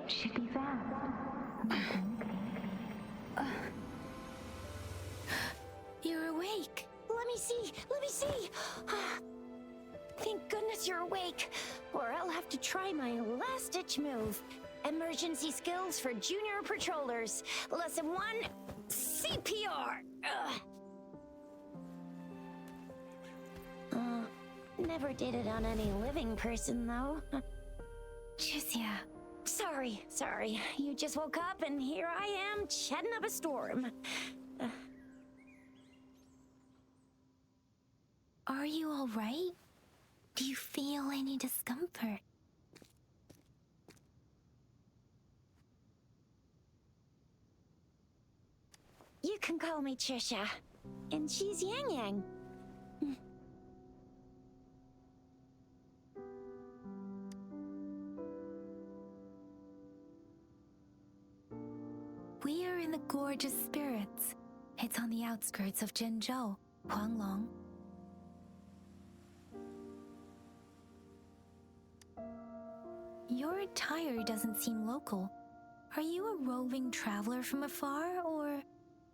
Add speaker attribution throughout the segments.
Speaker 1: Should be fast.
Speaker 2: You're awake.
Speaker 3: Let me see. Let me see. Thank goodness you're awake, or I'll have to try my last-ditch move. Emergency skills for junior patrollers. Lesson 1, CPR. Never did it on any living person, though.
Speaker 2: Jusia.
Speaker 3: Sorry. You just woke up, and here I am, chatting up a storm.
Speaker 2: Are you all right? Do you feel any discomfort?
Speaker 3: You can call me Trisha, and she's Yang Yang.
Speaker 2: We are in the Gorgeous Spirits. It's on the outskirts of Zhenzhou, Huanglong. Your attire doesn't seem local. Are you a roving traveler from afar, or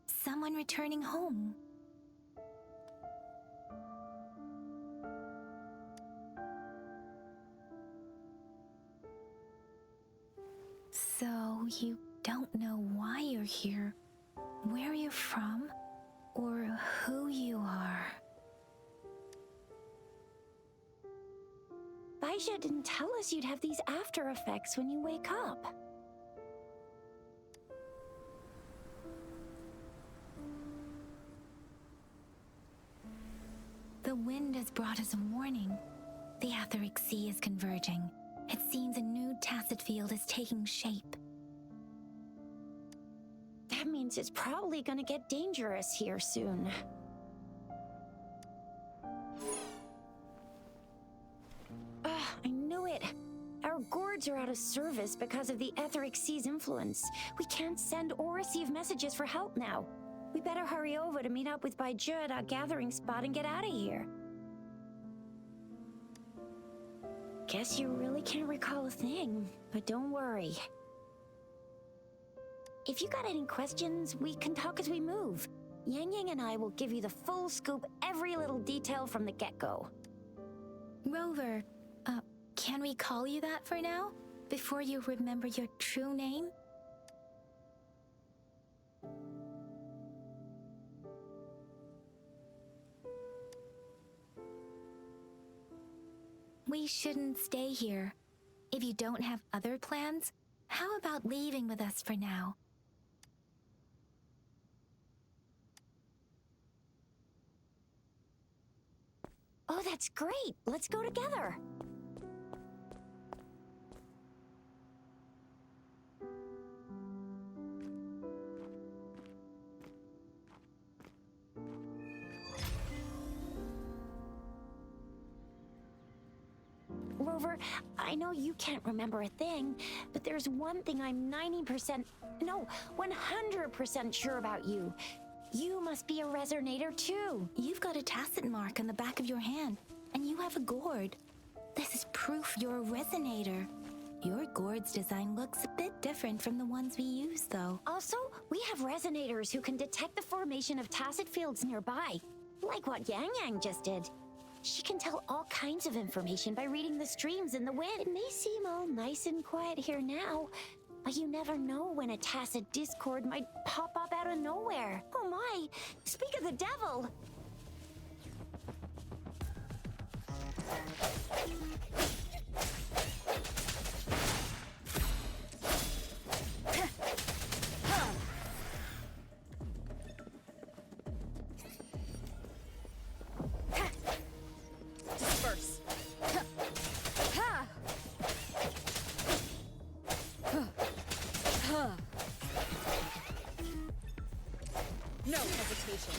Speaker 2: someone returning home? So you don't know why you're here, where you're from, or who you are.
Speaker 3: Baisha didn't tell us you'd have these after effects when you wake up.
Speaker 2: The wind has brought us a warning. The Etheric Sea is converging. It seems a new tacit field is taking shape.
Speaker 3: That means it's probably gonna get dangerous here soon. I knew it. Our gourds are out of service because of the Etheric Sea's influence. We can't send or receive messages for help now. We better hurry over to meet up with Baizhi at our gathering spot and get out of here. Guess you really can't recall a thing, but don't worry. If you got any questions, we can talk as we move. Yang Yang and I will give you the full scoop, every little detail from the get-go.
Speaker 2: Rover, can we call you that for now? Before you remember your true name? We shouldn't stay here. If you don't have other plans, how about leaving with us for now?
Speaker 3: Oh, that's great. Let's go together. Rover, I know you can't remember a thing, but there's one thing I'm 90%, no, 100% sure about you. You must be a resonator too.
Speaker 2: You've got a tacit mark on the back of your hand, and you have a gourd. This is proof you're a resonator. Your gourd's design looks a bit different from the ones we use, though.
Speaker 3: Also, we have resonators who can detect the formation of tacit fields nearby, like what Yang Yang just did. She can tell all kinds of information by reading the streams in the wind. It may seem all nice and quiet here now, but you never know when a tacit discord might pop up out of nowhere. Oh my! Speak of the devil!
Speaker 4: Disperse. No hesitation.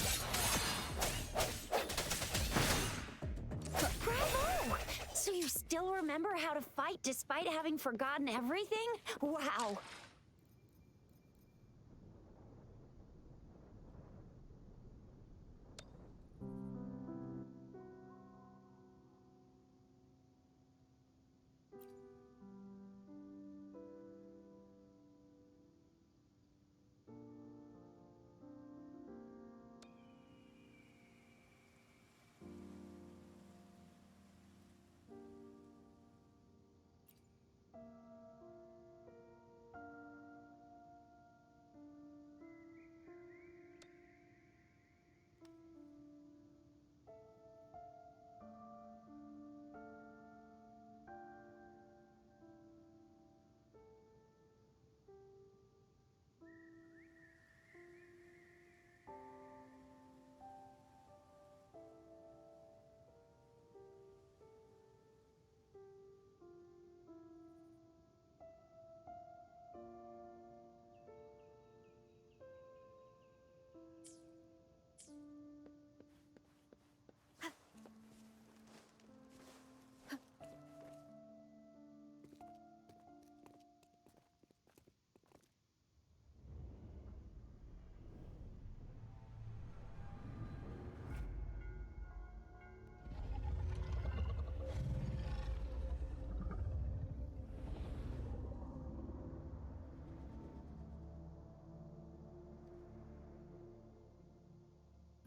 Speaker 3: Bravo! So you still remember how to fight despite having forgotten everything? Wow!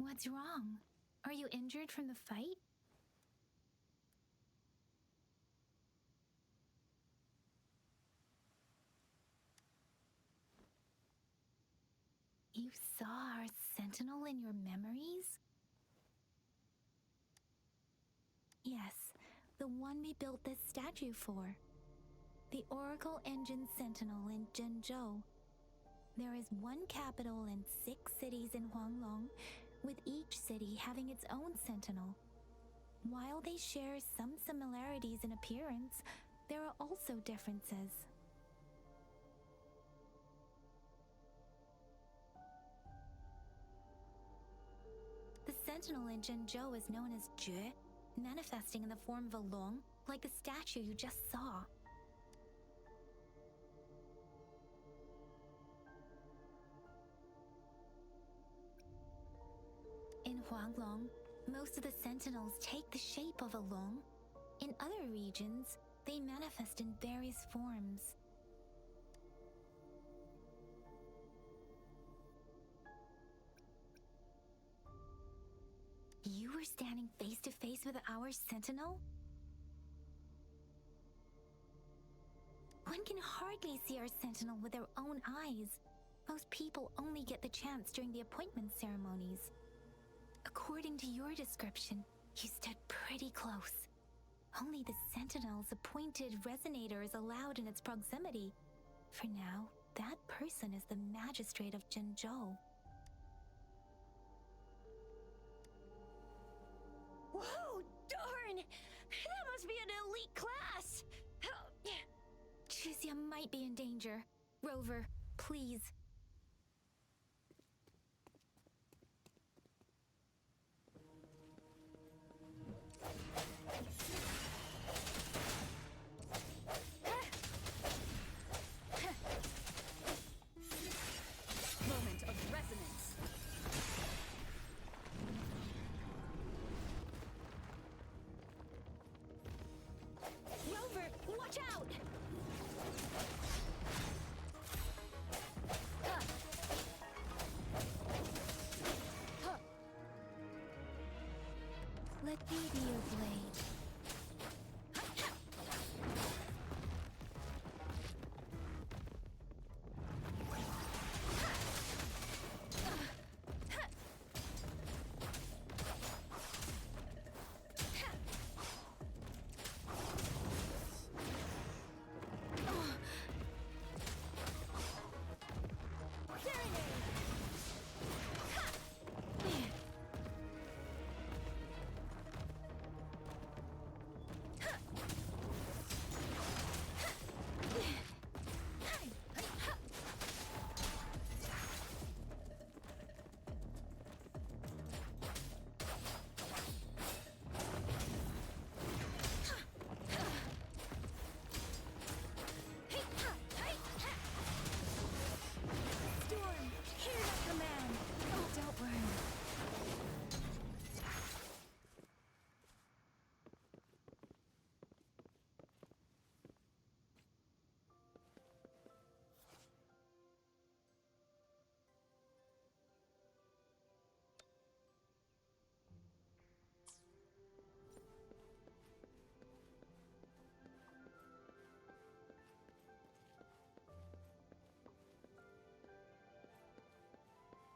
Speaker 2: What's wrong? Are you injured from the fight? You saw our sentinel in your memories? Yes, the one we built this statue for. The Oracle Engine Sentinel in Zhenzhou. There is one capital and 6 cities in Huanglong, with each city having its own sentinel. While they share some similarities in appearance, there are also differences. The sentinel in Zhenzhou is known as Jue, manifesting in the form of a long, like the statue you just saw. In Huanglong, most of the sentinels take the shape of a long. In other regions, they manifest in various forms. You were standing face to face with our sentinel? One can hardly see our sentinel with their own eyes. Most people only get the chance during the appointment ceremonies. According to your description, you stood pretty close. Only the sentinel's appointed resonator is allowed in its proximity. For now, that person is the magistrate of Zhenzhou.
Speaker 3: Whoa, darn! That must be an elite class!
Speaker 2: Chizia might be in danger. Rover, please.
Speaker 4: Moment of resonance.
Speaker 3: Rover, watch out!
Speaker 2: Let me be your blade.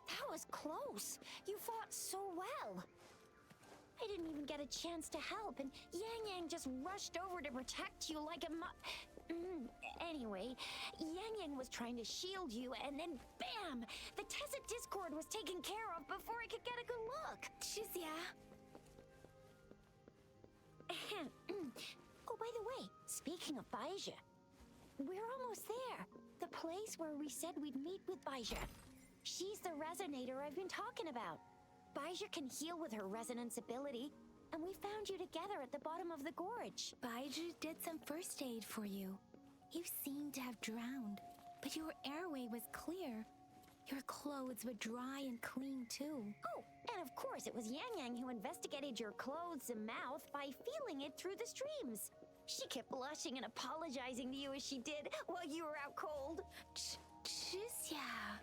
Speaker 3: That was close. You fought so well. I didn't even get a chance to help, and Yang Yang just rushed over to protect you like a Anyway, Yang Yang was trying to shield you, and then bam! The Tacit Discord was taken care of before I could get a good look.
Speaker 2: Chizia.
Speaker 3: Oh, by the way, speaking of Baizhi, we're almost there. The place where we said we'd meet with Baizhi. She's the resonator I've been talking about. Baizhi can heal with her resonance ability, and we found you together at the bottom of the gorge.
Speaker 2: Baizhi did some first aid for you. You seemed to have drowned, but your airway was clear. Your clothes were dry and clean too.
Speaker 3: Oh, and of course it was Yang Yang who investigated your clothes and mouth by feeling it through the streams. She kept blushing and apologizing to you as she did while you were out cold.
Speaker 2: Chizia.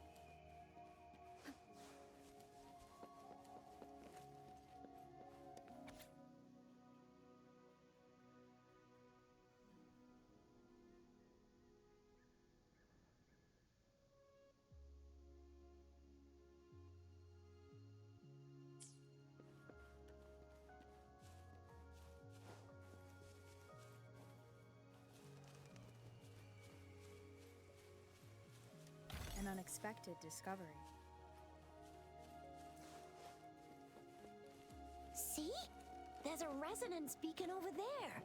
Speaker 4: unexpected discovery.
Speaker 3: See? There's a resonance beacon over there.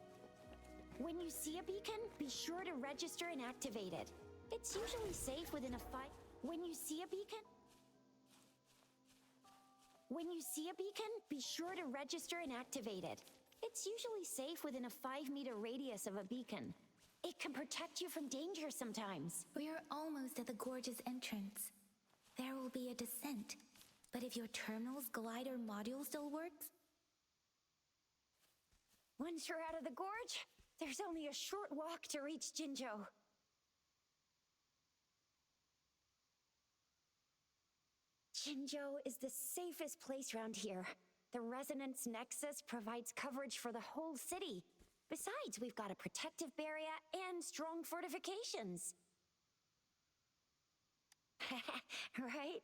Speaker 3: When you see a beacon, be sure to register and activate it. It's usually safe within a When you see a beacon, be sure to register and activate it. It's usually safe within a 5-meter radius of a beacon. It can protect you from danger sometimes.
Speaker 2: We are almost at the gorge's entrance. There will be a descent. But if your terminal's glider module still works,
Speaker 3: once you're out of the gorge, there's only a short walk to reach Jinzhou. Jinzhou is the safest place around here. The Resonance Nexus provides coverage for the whole city. Besides, we've got a protective barrier and strong fortifications. Right?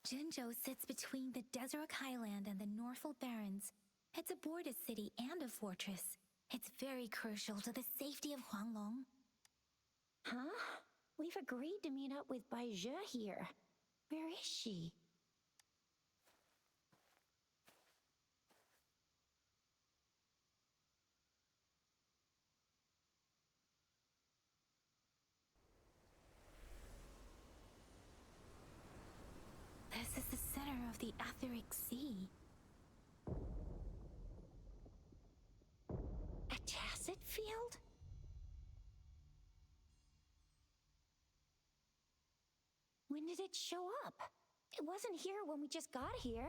Speaker 2: Jinzhou sits between the Desert Highland and the Northful Barrens. It's a border city and a fortress. It's very crucial to the safety of Huanglong.
Speaker 3: Huh? We've agreed to meet up with Bai Zhe here. Where is she?
Speaker 2: This is the center of the Etheric Sea.
Speaker 3: A tacit field? When did it show up? It wasn't here when we just got here.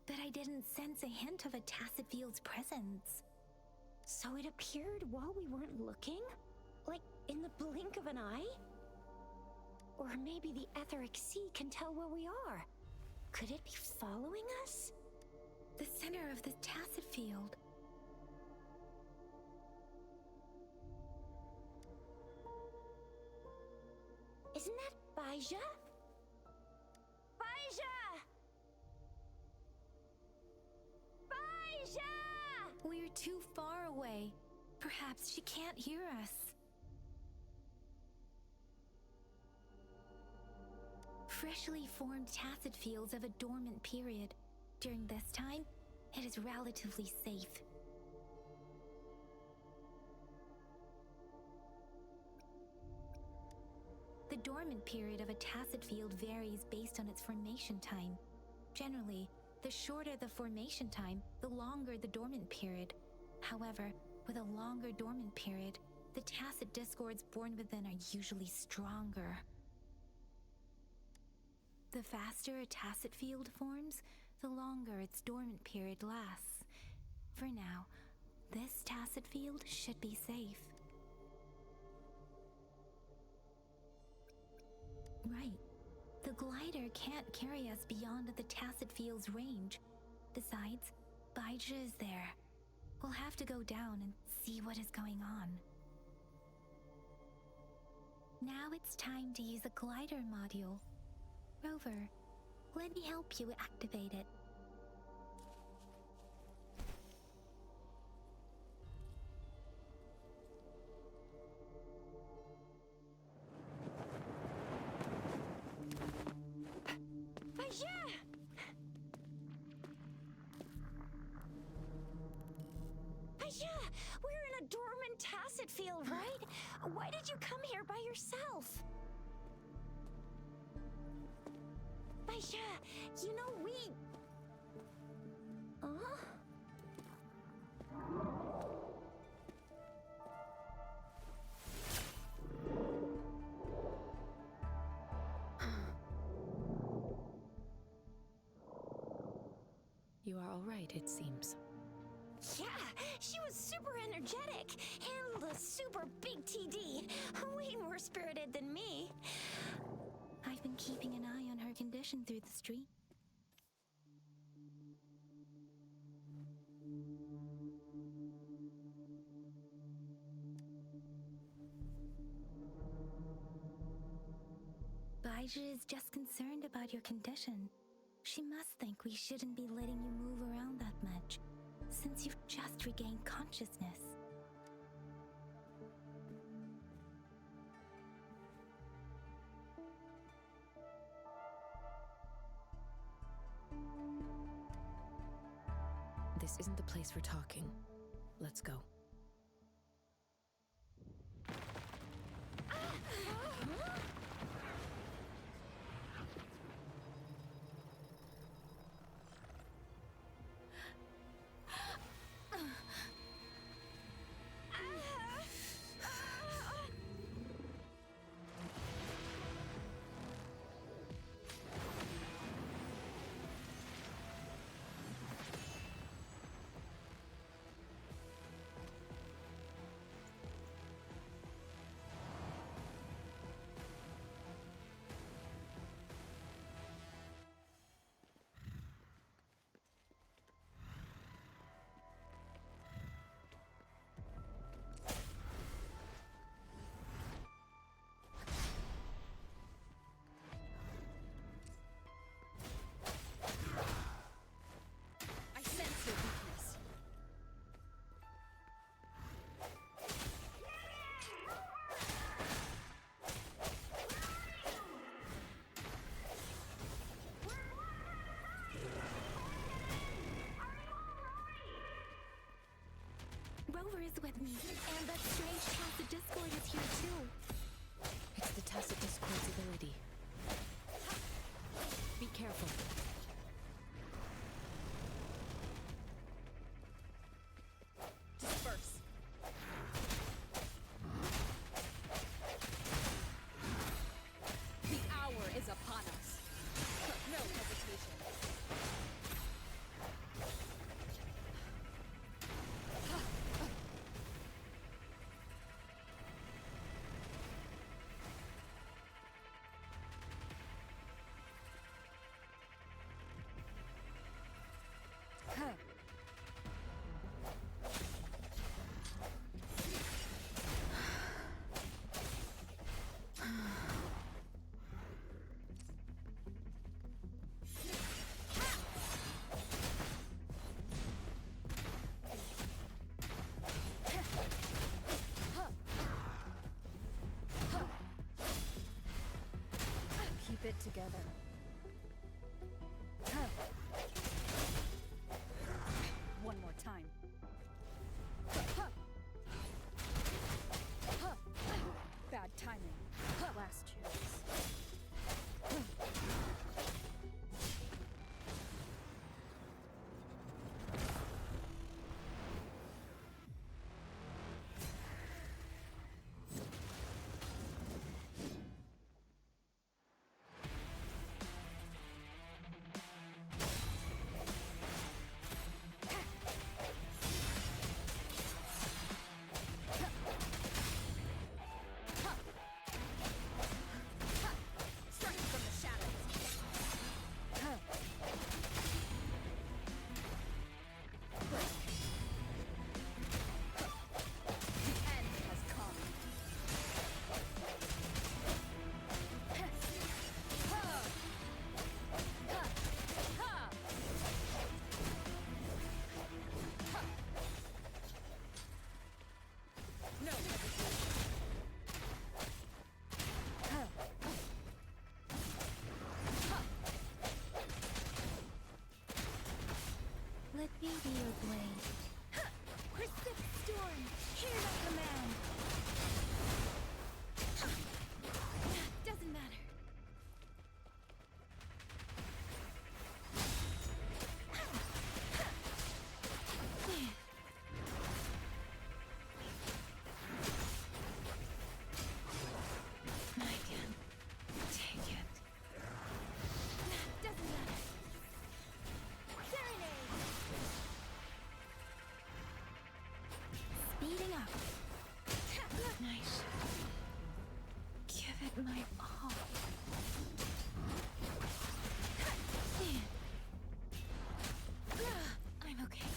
Speaker 2: But I didn't sense a hint of a tacit field's presence.
Speaker 3: So it appeared while we weren't looking? Like in the blink of an eye? Or maybe the Etheric Sea can tell where we are. Could it be following us?
Speaker 2: The center of the tacit field.
Speaker 3: Isn't that Bai Zhe? Bai Zhe! Bai Zhe!
Speaker 2: We're too far away. Perhaps she can't hear us. Freshly formed tacit fields have a dormant period. During this time, it is relatively safe. The dormant period of a tacit field varies based on its formation time. Generally, the shorter the formation time, the longer the dormant period. However, with a longer dormant period, the tacit discords born within are usually stronger. The faster a tacit field forms, the longer its dormant period lasts. For now, this tacit field should be safe. Right. The glider can't carry us beyond the tacit field's range. Besides, Bai Zhe is there. We'll have to go down and see what is going on. Now it's time to use the glider module. Rover, let me help you activate it.
Speaker 3: Bai Zhe! Bai Zhe! We're in a dormant tacit field, right? Why did you come here by yourself? Bai Zhe, you know we... Huh?
Speaker 1: You are all right, it seems.
Speaker 3: Yeah, she was super energetic, handled a super big TD, way more spirited than me.
Speaker 2: I've been keeping an eye on her condition through the street. Bai Zhe is just concerned about your condition. She must think we shouldn't be letting you move around that much, since you've just regained consciousness.
Speaker 4: This isn't the place for talking. Let's go. I sense your weakness.
Speaker 2: Rover is with me, and that strange tacit discord is here too.
Speaker 4: It's the tacit discord's ability. Be careful. Disperse. The hour is upon us. No hesitation. Keep it together. One more time. Bad timing. Last chance. Striking from the shadows. The end has come. No hesitation.
Speaker 2: Let me be your blade. Pacific Storm, hear my command. Doesn't matter. I can take it. Doesn't matter. Serenade! Speeding up. Nice. Give it my all. I'm okay.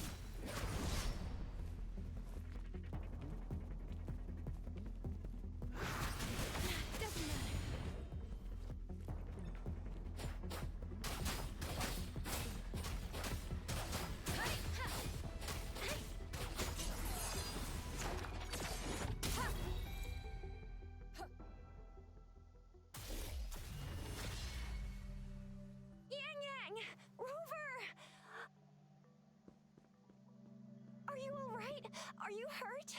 Speaker 2: Doesn't matter.
Speaker 3: Are you all right? Are you hurt?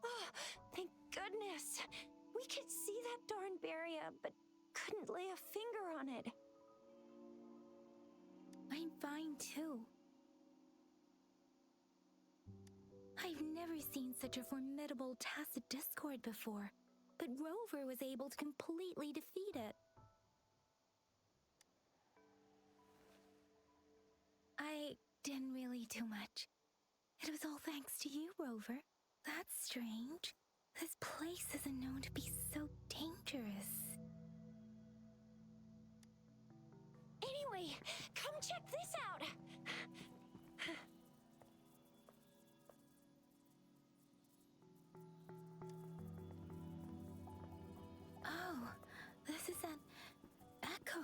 Speaker 3: Oh, thank goodness. We could see that darn barrier, but couldn't lay a finger on it.
Speaker 2: I'm fine too. I've never seen such a formidable tacit discord before, but Rover was able to completely defeat it. I didn't really do much. It was all thanks to you, Rover. That's strange. This place isn't known to be so dangerous.
Speaker 3: Anyway, come check this out.
Speaker 2: Oh, this is an echo.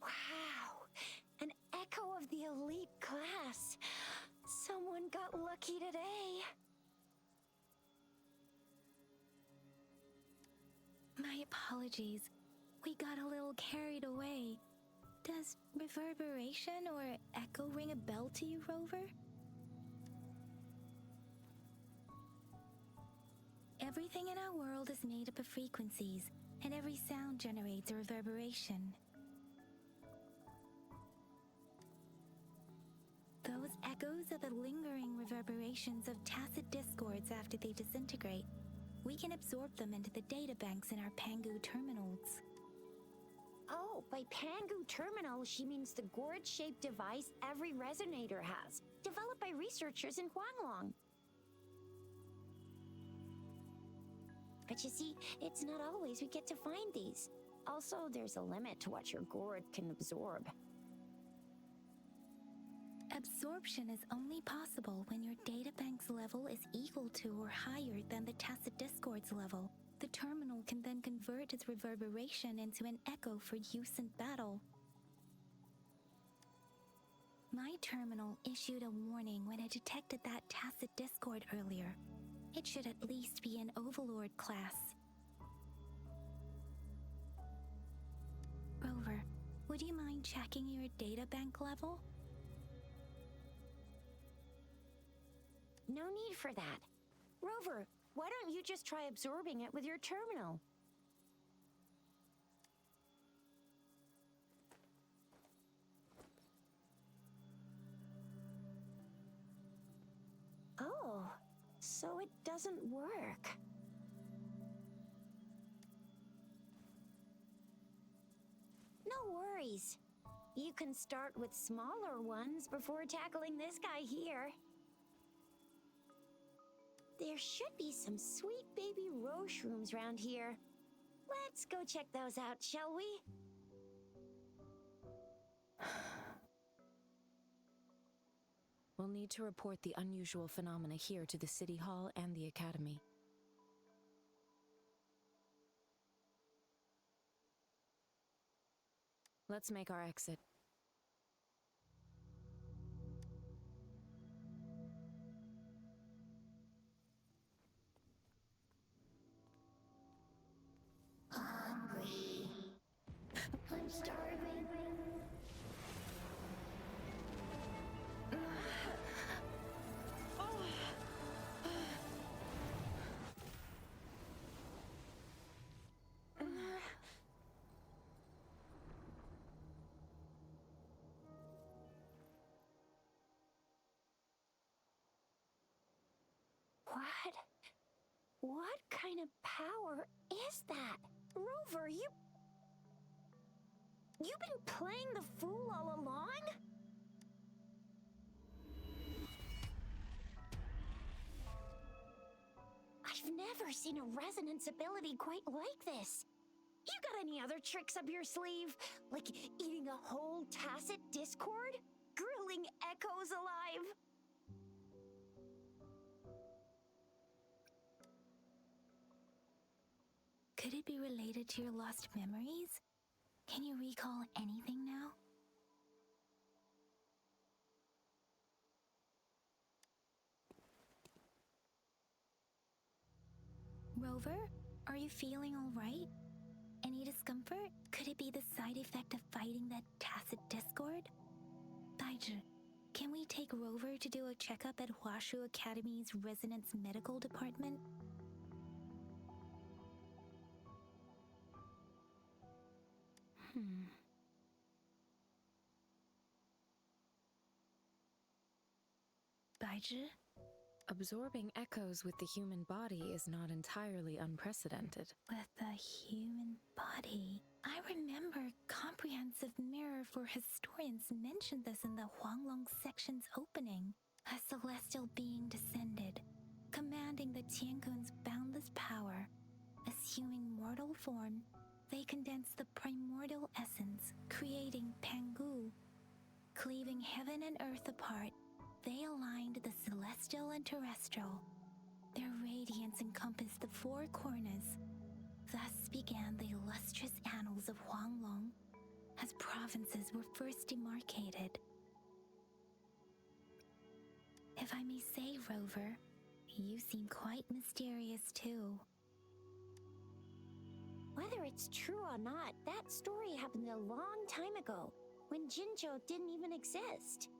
Speaker 3: Wow, an echo of the elite class. Someone got lucky today.
Speaker 2: My apologies. We got a little carried away. Does reverberation or echo ring a bell to you, Rover? Everything in our world is made up of frequencies, and every sound generates a reverberation. Those echoes are the lingering reverberations of tacit discords after they disintegrate. We can absorb them into the databanks in our Pangu terminals.
Speaker 3: Oh, by Pangu Terminal, she means the gourd-shaped device every resonator has, developed by researchers in Huanglong. But you see, it's not always we get to find these. Also, there's a limit to what your gourd can absorb.
Speaker 2: Absorption is only possible when your databank's level is equal to or higher than the tacit discord's level. The terminal can then convert its reverberation into an echo for use in battle. My terminal issued a warning when it detected that tacit discord earlier. It should at least be an Overlord class. Rover, would you mind checking your databank level?
Speaker 3: No need for that. Rover, why don't you just try absorbing it with your terminal? Oh, so it doesn't work. No worries. You can start with smaller ones before tackling this guy here. There should be some sweet baby roche rooms around here. Let's go check those out, shall we?
Speaker 1: We'll need to report the unusual phenomena here to the City Hall and the Academy. Let's make our exit.
Speaker 3: Hungry. I'm starving. What? What kind of power is that? Rover, you've been playing the fool all along? I've never seen a resonance ability quite like this. You got any other tricks up your sleeve? Like eating a whole tacit discord? Grilling echoes alive?
Speaker 2: Could it be related to your lost memories? Can you recall anything now? Rover, are you feeling all right? Any discomfort? discomfort? Could it be the side effect of fighting that tacit discord? Baizhi, can we take Rover to do a checkup at Huashu Academy's Resonance Medical Department? Baizhi?
Speaker 1: Absorbing echoes with the human body is not entirely unprecedented.
Speaker 2: With the human body. I remember Comprehensive Mirror for Historians mentioned this in the Huanglong section's opening. A celestial being descended, commanding the Tiankun's boundless power. Assuming mortal form, they condensed the primordial essence, creating Pangu. Cleaving heaven and earth apart, they aligned the celestial and terrestrial. Their radiance encompassed the four corners. Thus began the illustrious annals of Huanglong, as provinces were first demarcated. If I may say, Rover, you seem quite mysterious too.
Speaker 3: Whether it's true or not, that story happened a long time ago, when Jinzhou didn't even exist.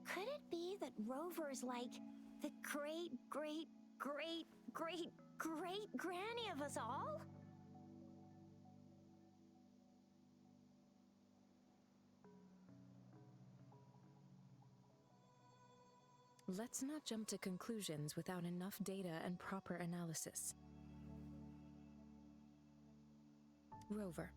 Speaker 3: Could it be that Rover's like the great, great, great, great, great granny of us all?
Speaker 1: Let's not jump to conclusions without enough data and proper analysis. Rover.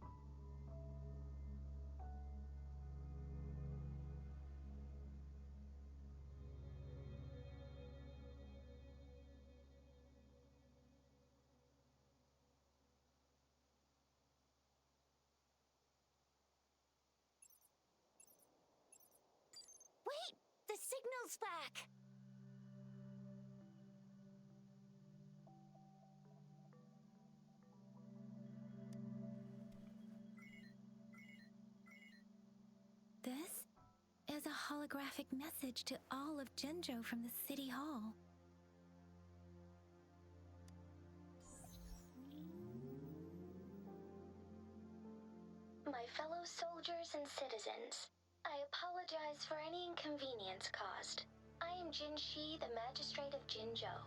Speaker 3: Wait! The signal's back!
Speaker 2: This is a holographic message to all of Jinzhou from the City Hall.
Speaker 5: My fellow soldiers and citizens, I apologize for any inconvenience caused. I am Jin Shi, the Magistrate of Jinzhou.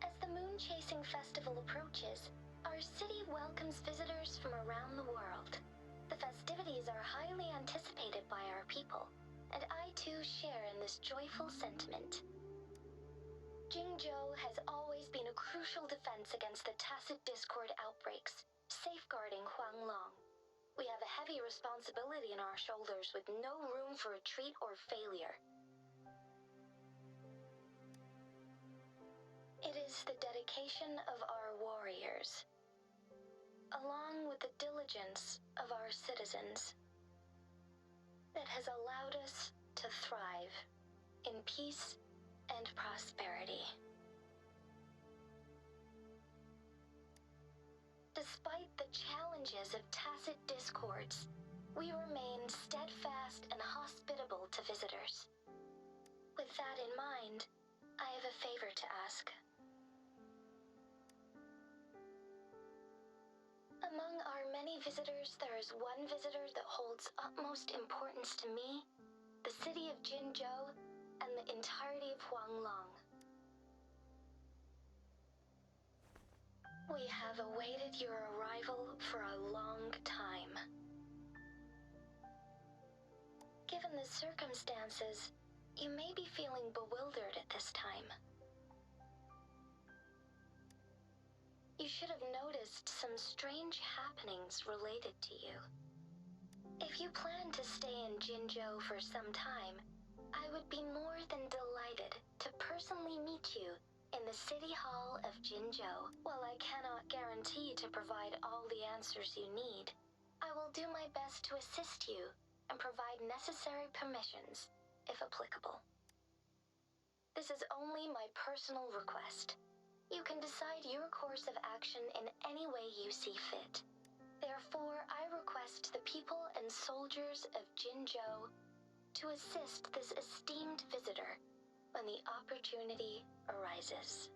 Speaker 5: As the Moon Chasing Festival approaches, our city welcomes visitors from around the world. The festivities are highly anticipated by our people, and I too share in this joyful sentiment. Jinzhou has always been a crucial defense against the tacit discord outbreaks, safeguarding Huanglong. We have a heavy responsibility on our shoulders with no room for retreat or failure. It is the dedication of our warriors, along with the diligence of our citizens, that has allowed us to thrive in peace and prosperity. Despite the challenges of tacit discords, we remain steadfast and hospitable to visitors. With that in mind, I have a favor to ask. Among our many visitors, there is one visitor that holds utmost importance to me, the city of Jinzhou, and the entirety of Huanglong. We have awaited your arrival for a long time. Given the circumstances, you may be feeling bewildered at this time. You should have noticed some strange happenings related to you. If you plan to stay in Jinzhou for some time, I would be more than delighted to personally meet you in the City Hall of Jinzhou. While I cannot guarantee to provide all the answers you need, I will do my best to assist you and provide necessary permissions, if applicable. This is only my personal request. You can decide your course of action in any way you see fit. Therefore, I request the people and soldiers of Jinzhou to assist this esteemed visitor when the opportunity arises.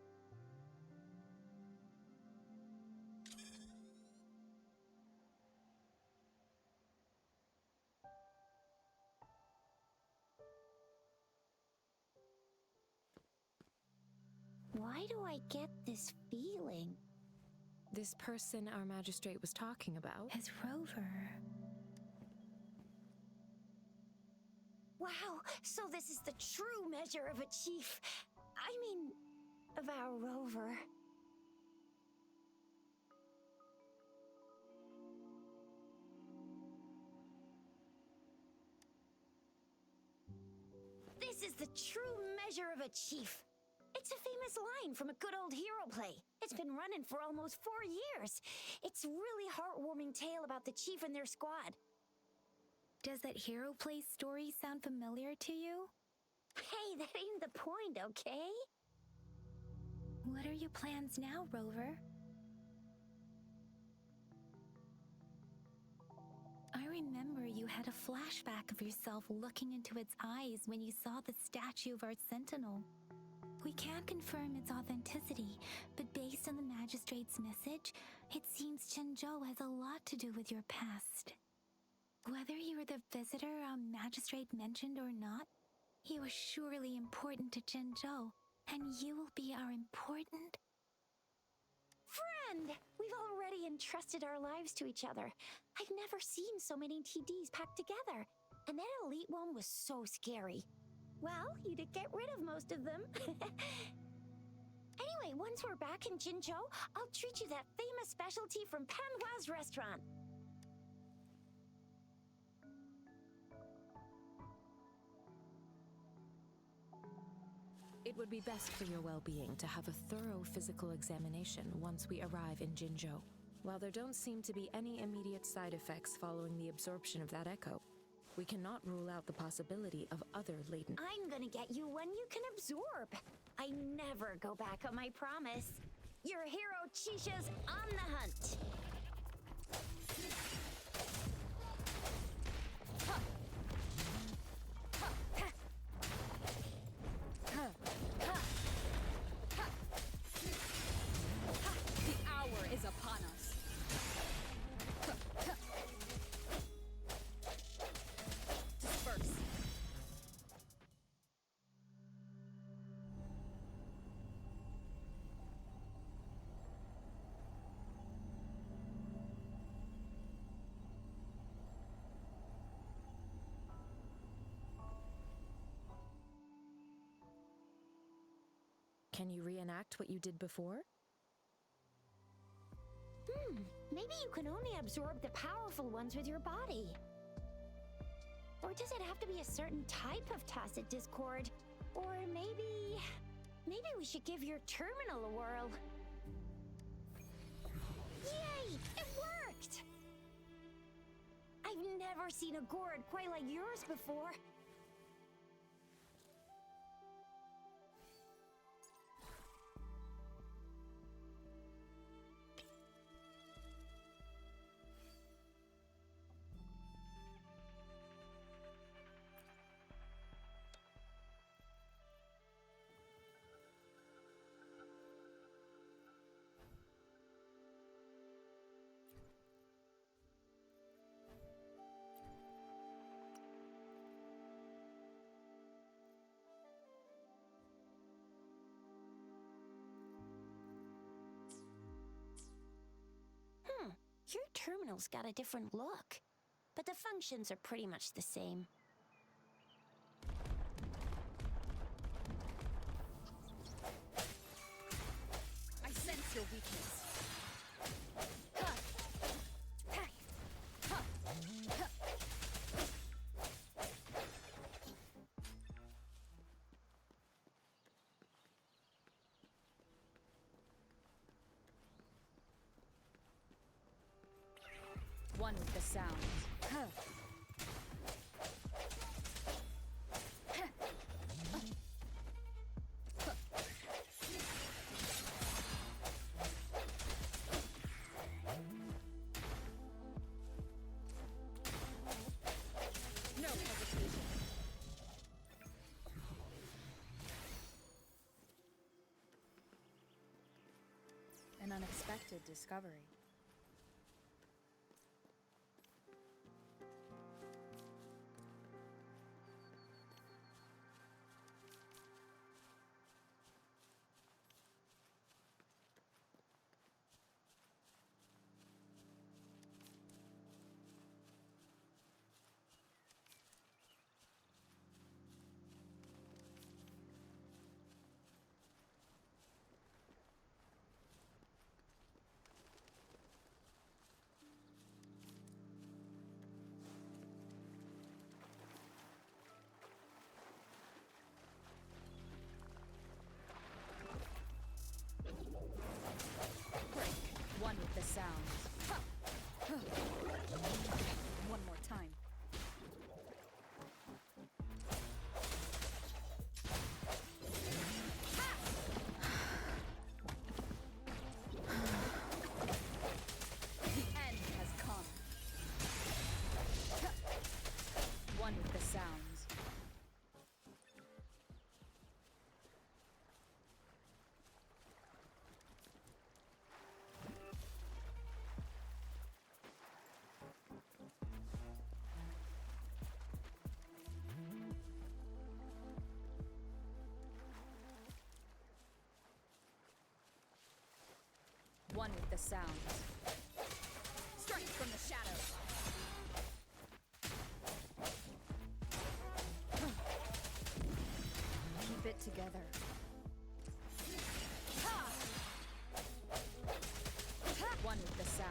Speaker 3: why do I get this feeling?
Speaker 1: This person our magistrate was talking about?
Speaker 2: As Rover.
Speaker 3: Wow, so this is the true measure of a chief. I mean, of our rover. This is the true measure of a chief. It's a famous line from a good old hero play. It's been running for almost 4 years. It's a really heartwarming tale about the chief and their squad.
Speaker 2: Does that hero play story sound familiar to you?
Speaker 3: Hey, that ain't the point, okay?
Speaker 2: What are your plans now, Rover? I remember you had a flashback of yourself looking into its eyes when you saw the statue of our sentinel. We can't confirm its authenticity, but based on the magistrate's message, it seems Zhenzhou has a lot to do with your past. Whether you were the visitor our magistrate mentioned or not, you are surely important to Zhenzhou, and you will be our important...
Speaker 3: Friend! We've already entrusted our lives to each other. I've never seen so many TDs packed together, and that elite one was so scary. Well, you did get rid of most of them. Anyway, once we're back in Jinzhou, I'll treat you that famous specialty from Panhua's restaurant.
Speaker 1: It would be best for your well-being to have a thorough physical examination once we arrive in Jinzhou. While there don't seem to be any immediate side effects following the absorption of that echo, we cannot rule out the possibility of other latent...
Speaker 3: I'm gonna get you one you can absorb. I never go back on my promise. Your hero Chisha's on the hunt.
Speaker 4: The hour is upon us. Disperse.
Speaker 1: Can you reenact what you did before?
Speaker 3: Maybe you can only absorb the powerful ones with your body. Or does it have to be a certain type of tacit discord? Or maybe we should give your terminal a whirl. Yay! It worked! I've never seen a gourd quite like yours before. Your terminal's got a different look, but the functions are pretty much the same.
Speaker 4: I sense your weakness. One with the sound. No hesitation. An unexpected discovery. the sounds. One more time. The end has come. One with the sounds. One with the sounds. Strength from the shadows. Keep it together. One with the sounds.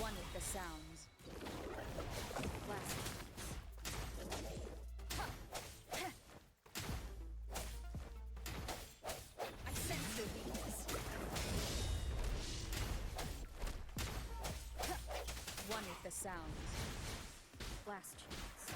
Speaker 4: One with the sounds. Blast. I sense their weakness. One with the sounds. Blast chance.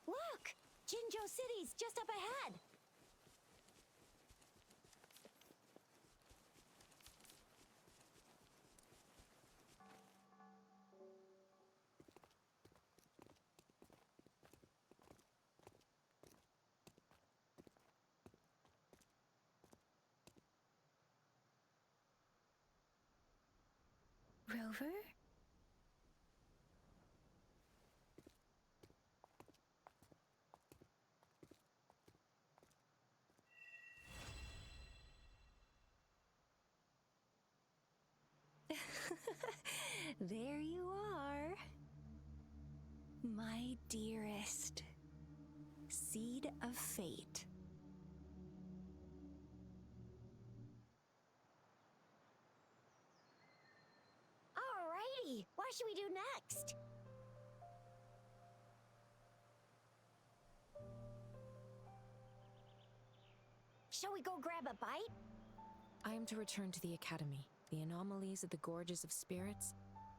Speaker 3: Look! Jinzhou City's just up ahead!
Speaker 2: Rover? There you are. My dearest. Seed of fate.
Speaker 3: Alrighty, what should we do next? Shall we go grab a bite?
Speaker 1: I am to return to the Academy. The anomalies of the Gorges of Spirits,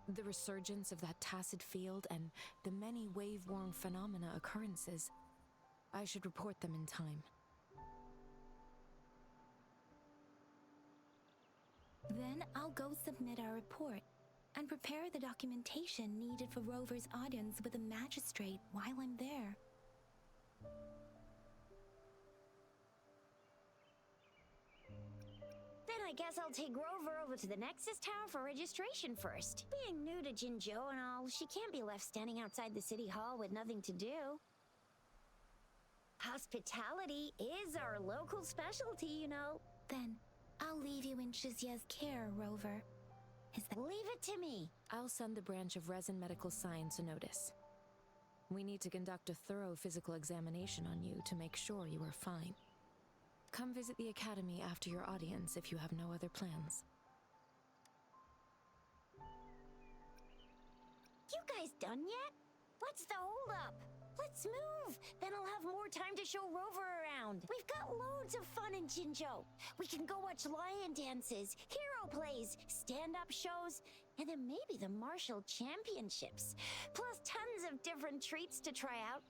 Speaker 1: the resurgence of that tacit field, and the many wave-worn phenomena occurrences. I should report them in time.
Speaker 2: Then I'll go submit our report and prepare the documentation needed for Rover's audience with the magistrate while I'm there.
Speaker 3: Then I guess I'll take Rover over to the Nexus Tower for registration first. Being new to Jinzhou and all, she can't be left standing outside the city hall with nothing to do. Hospitality is our local specialty, you know.
Speaker 2: Then I'll leave you in Shizia's care, Rover. Is that—
Speaker 3: Leave it to me.
Speaker 1: I'll send the branch of Resin Medical Science a notice. We need to conduct a thorough physical examination on you to make sure you are fine. Come visit the academy after your audience if you have no other plans.
Speaker 3: You guys done yet? What's the holdup? Let's move! Then I'll have more time to show Rover around. We've got loads of fun in Jinzhou. We can go watch lion dances, hero plays, stand-up shows, and then maybe the martial championships. Plus tons of different treats to try out.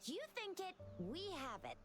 Speaker 3: You think it, we have it.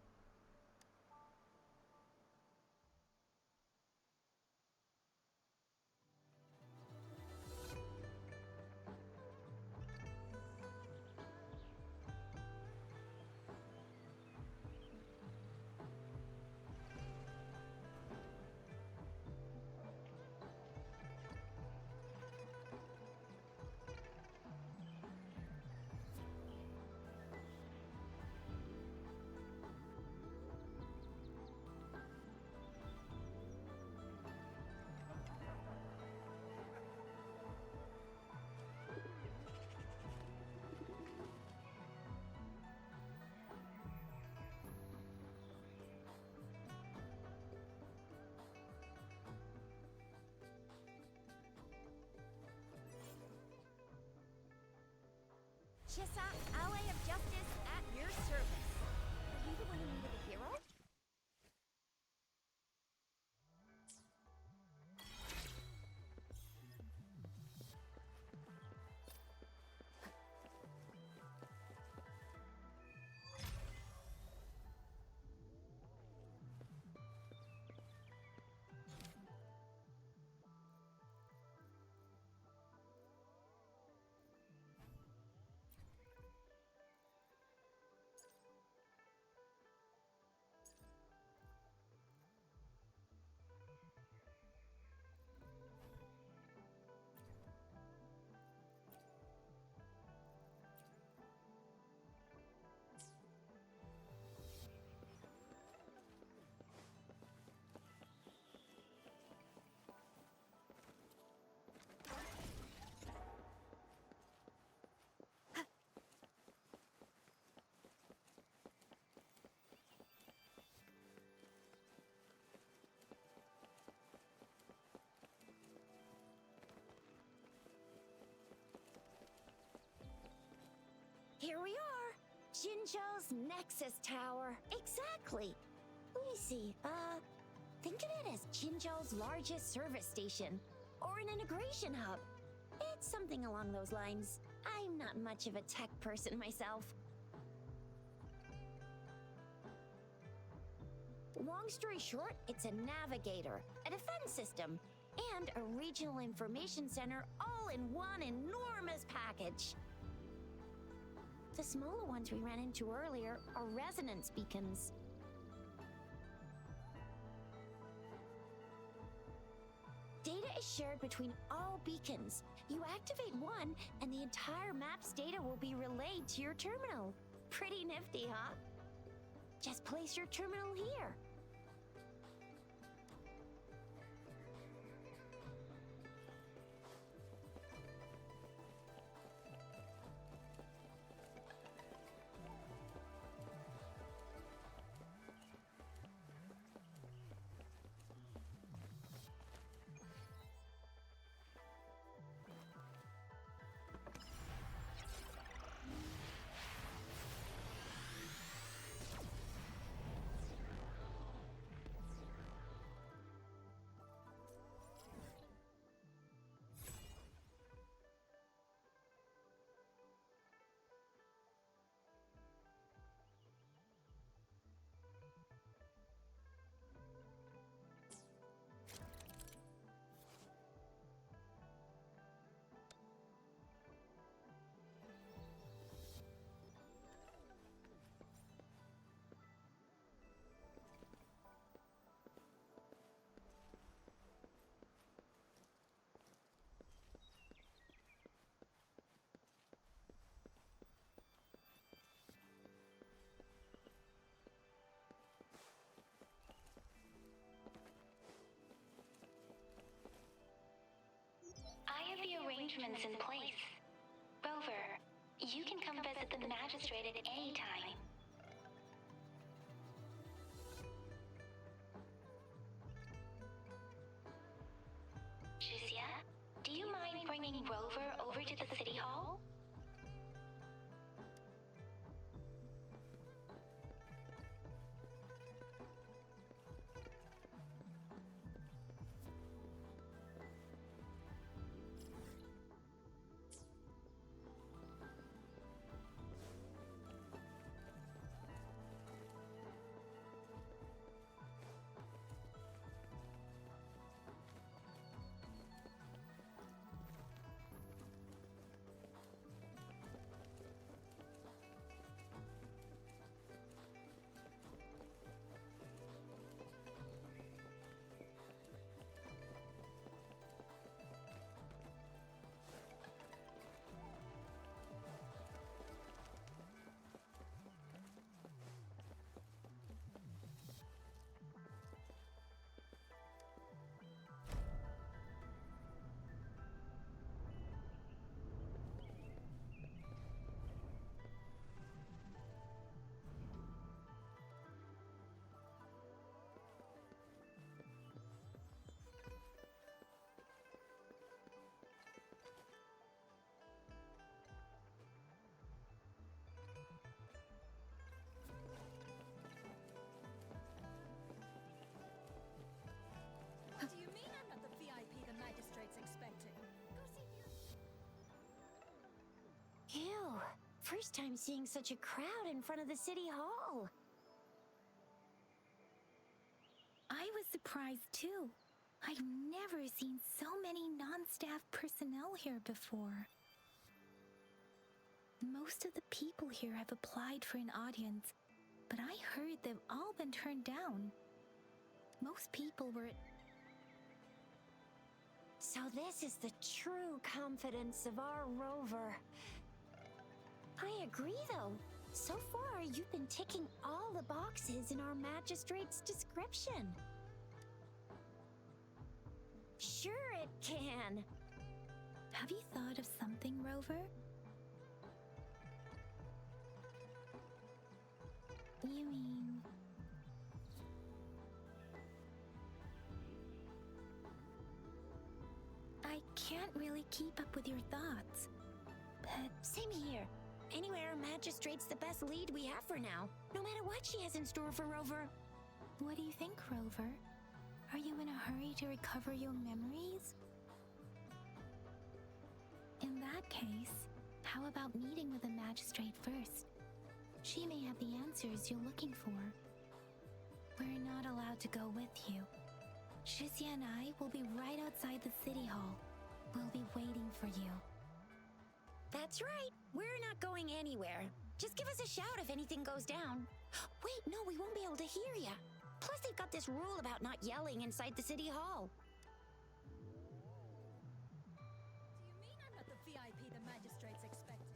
Speaker 3: Chissa, ally of justice, at your service. Are you the one who needed a hero? Here we are! Jinzhou's Nexus Tower. Exactly! Let me see, think of it as Jinzhou's largest service station, or an integration hub. It's something along those lines. I'm not much of a tech person myself. Long story short, it's a navigator, a defense system, and a regional information center all in one enormous package. The smaller ones we ran into earlier are resonance beacons. Data is shared between all beacons. You activate one, and the entire map's data will be relayed to your terminal. Pretty nifty, huh? Just place your terminal here.
Speaker 5: arrangements in place. Rover, you can come visit the magistrate at any time. Shizia, do you mind bringing Rover over to the City Hall?
Speaker 4: Do you mean I'm not the VIP the magistrate's expecting? Go see you.
Speaker 3: Ew. First time seeing such a crowd in front of the city hall.
Speaker 2: I was surprised too. I've never seen so many non-staff personnel here before. Most of the people here have applied for an audience, but I heard they've all been turned down. Most people were...
Speaker 3: So this is the true confidence of our Rover. I agree, though. So far, you've been ticking all the boxes in our magistrate's description. Sure it can.
Speaker 2: Have you thought of something, Rover? You mean... I can't really keep up with your thoughts, but...
Speaker 3: Same here. Anywhere, magistrate's the best lead we have for now, no matter what she has in store for Rover.
Speaker 2: What do you think, Rover? Are you in a hurry to recover your memories? In that case, how about meeting with the magistrate first? She may have the answers you're looking for. We're not allowed to go with you. Shizia and I will be right outside the city hall. We'll be waiting for you.
Speaker 3: That's right. We're not going anywhere. Just give us a shout if anything goes down. Wait, no, we won't be able to hear ya. Plus, they've got this rule about not yelling inside the city hall.
Speaker 4: Do you mean I'm not the VIP the magistrate's expecting?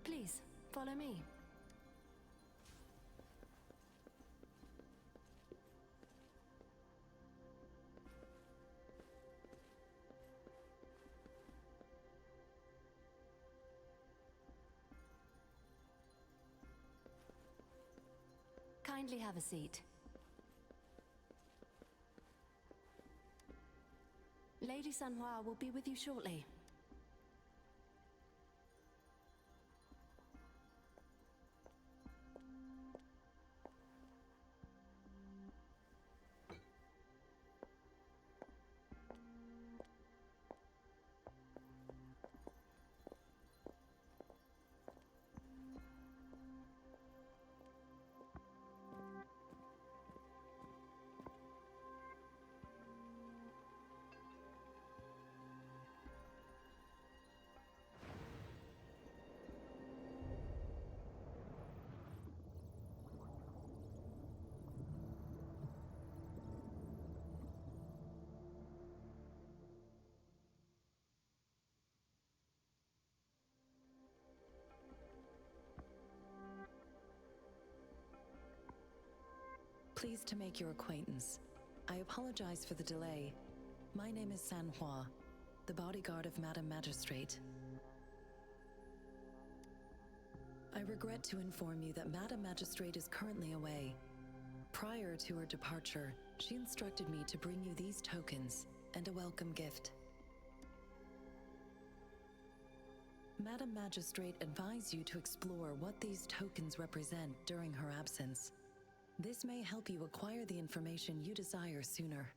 Speaker 1: Please, follow me. Kindly have a seat. Lady Sanhua will be with you shortly.
Speaker 6: Pleased to make your acquaintance. I apologize for the delay. My name is San Hua, the bodyguard of Madam Magistrate. I regret to inform you that Madam Magistrate is currently away. Prior to her departure, she instructed me to bring you these tokens and a welcome gift. Madam Magistrate advised you to explore what these tokens represent during her absence. This may help you acquire the information you desire sooner.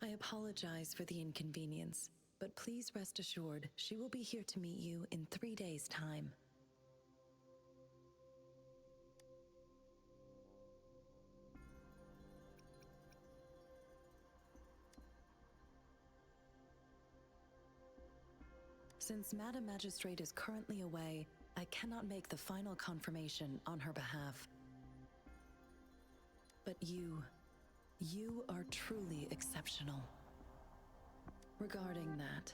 Speaker 6: I apologize for the inconvenience, but please rest assured she will be here to meet you in 3 days' time. Since Madam Magistrate is currently away, I cannot make the final confirmation on her behalf. But you are truly exceptional. Regarding that,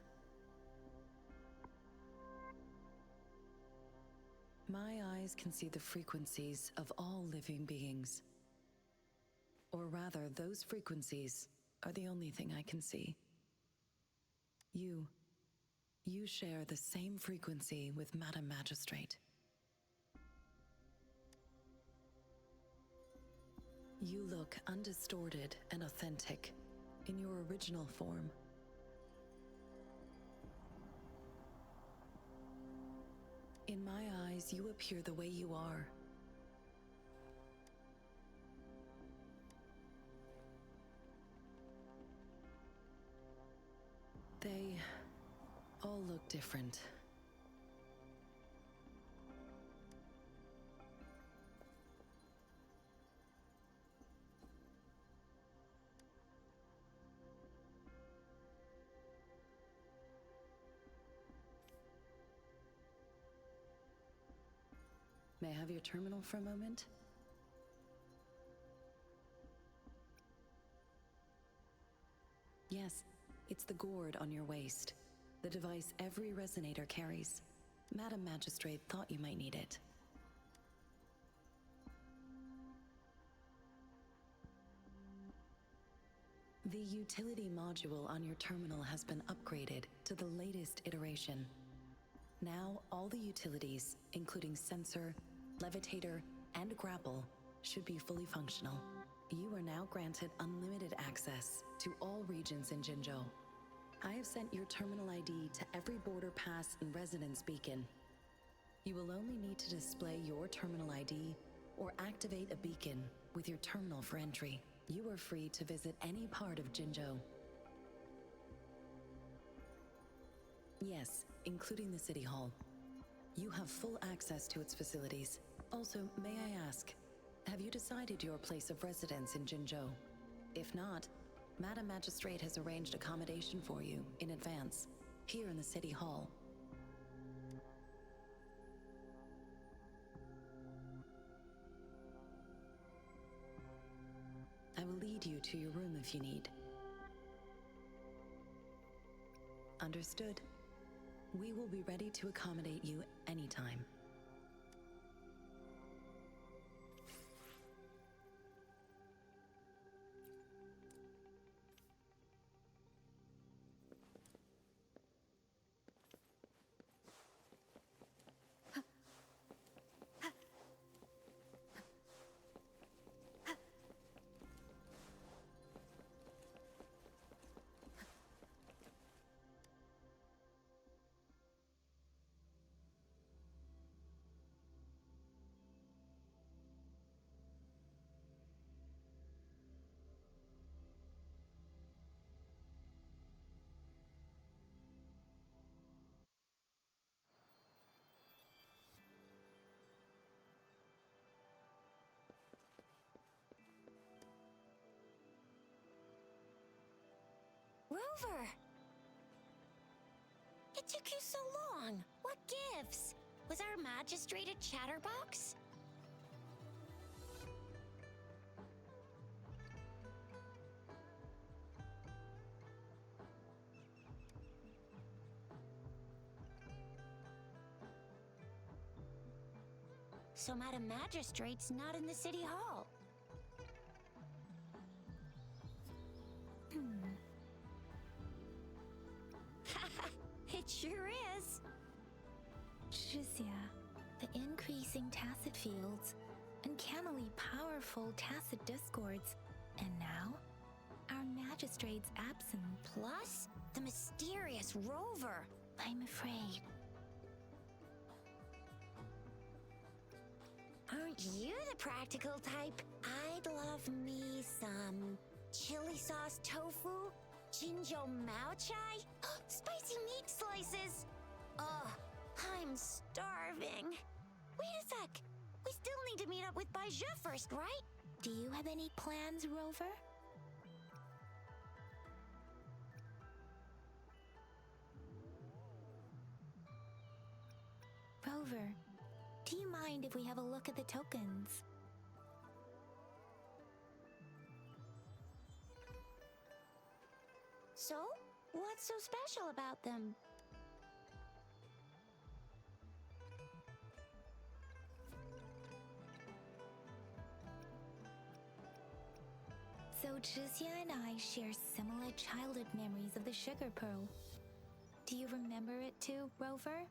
Speaker 6: my eyes can see the frequencies of all living beings. Or rather, those frequencies are the only thing I can see. You share the same frequency with Madam Magistrate. You look undistorted and authentic in your original form. In my eyes, you appear the way you are. They all look different. May I have your terminal for a moment? Yes, it's the gourd on your waist, the device every resonator carries. Madam Magistrate thought you might need it. The utility module on your terminal has been upgraded to the latest iteration. Now, all the utilities, including sensor, levitator, and grapple, should be fully functional. You are now granted unlimited access to all regions in Jinzhou. I have sent your terminal ID to every border pass and residence beacon. You will only need to display your terminal ID or activate a beacon with your terminal for entry. You are free to visit any part of Jinzhou. Yes, including the City Hall. You have full access to its facilities. Also, may I ask, have you decided your place of residence in Jinzhou? If not, Madam Magistrate has arranged accommodation for you in advance, here in the City Hall. I will lead you to your room if you need. Understood. We will be ready to accommodate you anytime.
Speaker 3: Rover! It took you so long. What gives? Was our magistrate a chatterbox? So Madam Magistrate's not in the City Hall.
Speaker 2: Jizya, the increasing tacit fields, uncannily powerful tacit discords, and now, our magistrate's absent.
Speaker 3: Plus, the mysterious rover.
Speaker 2: I'm afraid.
Speaker 3: Aren't you the practical type? I'd love me some chili sauce tofu, jinjo mao chai, spicy meat slices. Oh, I'm starving. Wait a sec. We still need to meet up with Baiju first, right?
Speaker 2: Do you have any plans, Rover? Rover, do you mind if we have a look at the tokens?
Speaker 3: So, what's so special about them?
Speaker 2: So Jizya and I share similar childhood memories of the sugar pearl. Do you remember it too, Rover?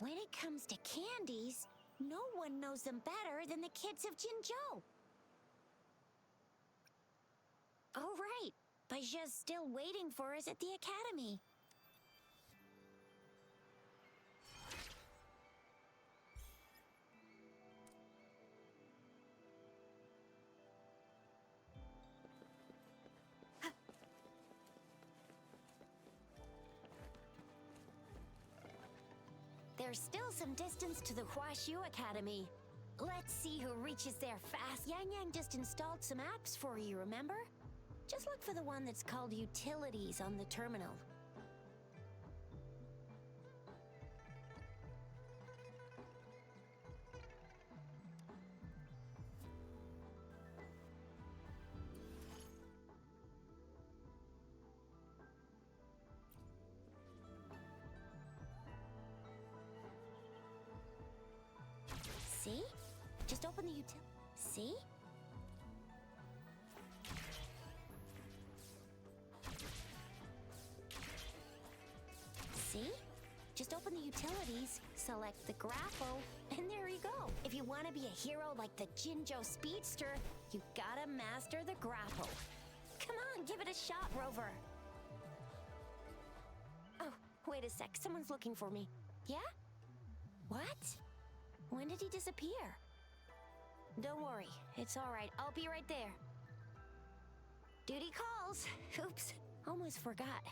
Speaker 3: When it comes to candies, no one knows them better than the kids of Jinzhou. Oh, right. Baiju's still waiting for us at the academy. There's still some distance to the Huashu Academy. Let's see who reaches there fast. Yang Yang just installed some apps for you, remember? Just look for the one that's called Utilities on the terminal. See? Just open the util. See? See? Just open the utilities, select the grapple, and there you go. If you want to be a hero like the Jinzhou Speedster, you gotta master the grapple. Come on, give it a shot, Rover. Oh, wait a sec. Someone's looking for me. Yeah? What? When did he disappear? Don't worry, it's all right. I'll be right there. Duty calls. Oops, almost forgot.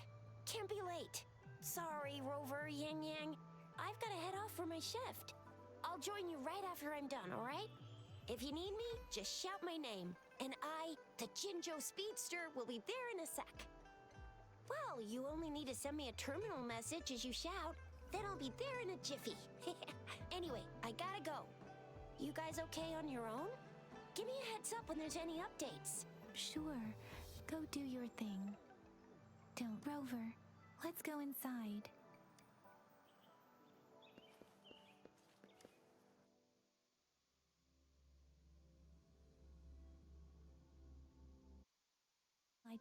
Speaker 3: Can't be late. Sorry, Rover, Yang Yang. I've got to head off for my shift. I'll join you right after I'm done, all right? If you need me, just shout my name. And I, the Jinzhou Speedster, will be there in a sec. Well, you only need to send me a terminal message as you shout. Then I'll be there in a jiffy. Anyway, I gotta go. You guys okay on your own? Give me a heads up when there's any updates.
Speaker 2: Sure. Go do your thing. Don't, Rover. Let's go inside.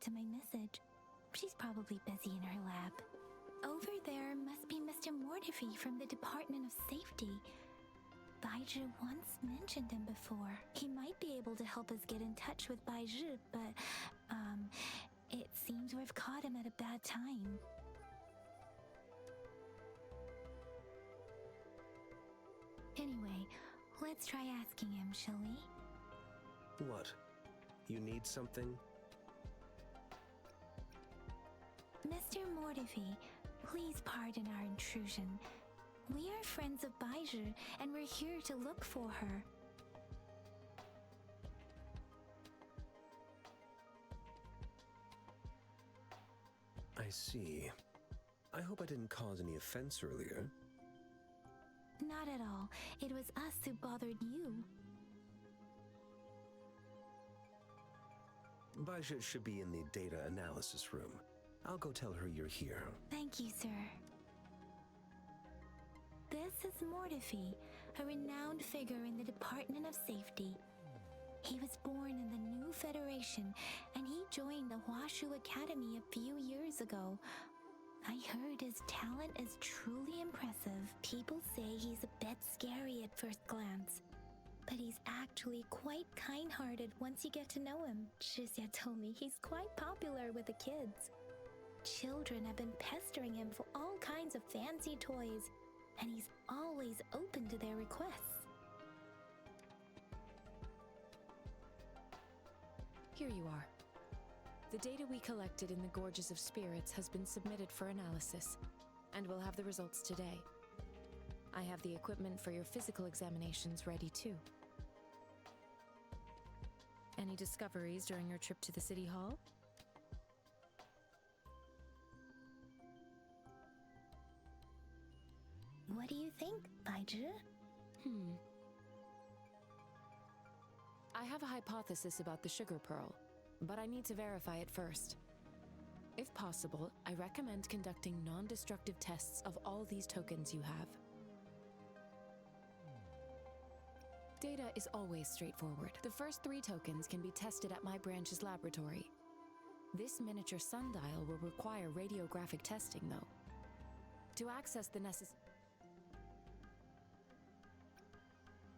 Speaker 2: To my message. She's probably busy in her lab. Over there must be Mr. Mortifi from the Department of Safety. Baiju once mentioned him before. He might be able to help us get in touch with Baiju, but, it seems we've caught him at a bad time. Anyway, let's try asking him, shall we?
Speaker 7: What? You need something?
Speaker 2: Mr. Mortifi, please pardon our intrusion. We are friends of Baiju, and we're here to look for her.
Speaker 7: I see. I hope I didn't cause any offense earlier.
Speaker 2: Not at all. It was us who bothered you.
Speaker 7: Baija should be in the data analysis room. I'll go tell her you're here.
Speaker 2: Thank you, sir. This is Mortifi, a renowned figure in the Department of Safety. He was born in the new Federation, and he joined the Huashu Academy a few years ago. I heard his talent is truly impressive. People say he's a bit scary at first glance, but he's actually quite kind-hearted once you get to know him. Shizia told me he's quite popular with the kids. Children have been pestering him for all kinds of fancy toys, and he's always open to their requests.
Speaker 1: Here you are. The data we collected in the Gorges of Spirits has been submitted for analysis, and we'll have the results today. I have the equipment for your physical examinations ready too. Any discoveries during your trip to the City Hall?
Speaker 2: What do you think, Baizhi?
Speaker 1: I have a hypothesis about the sugar pearl, but I need to verify it first. If possible, I recommend conducting non-destructive tests of all these tokens you have. Data is always straightforward. The first 3 tokens can be tested at my branch's laboratory. This miniature sundial will require radiographic testing, though. To access the necessary...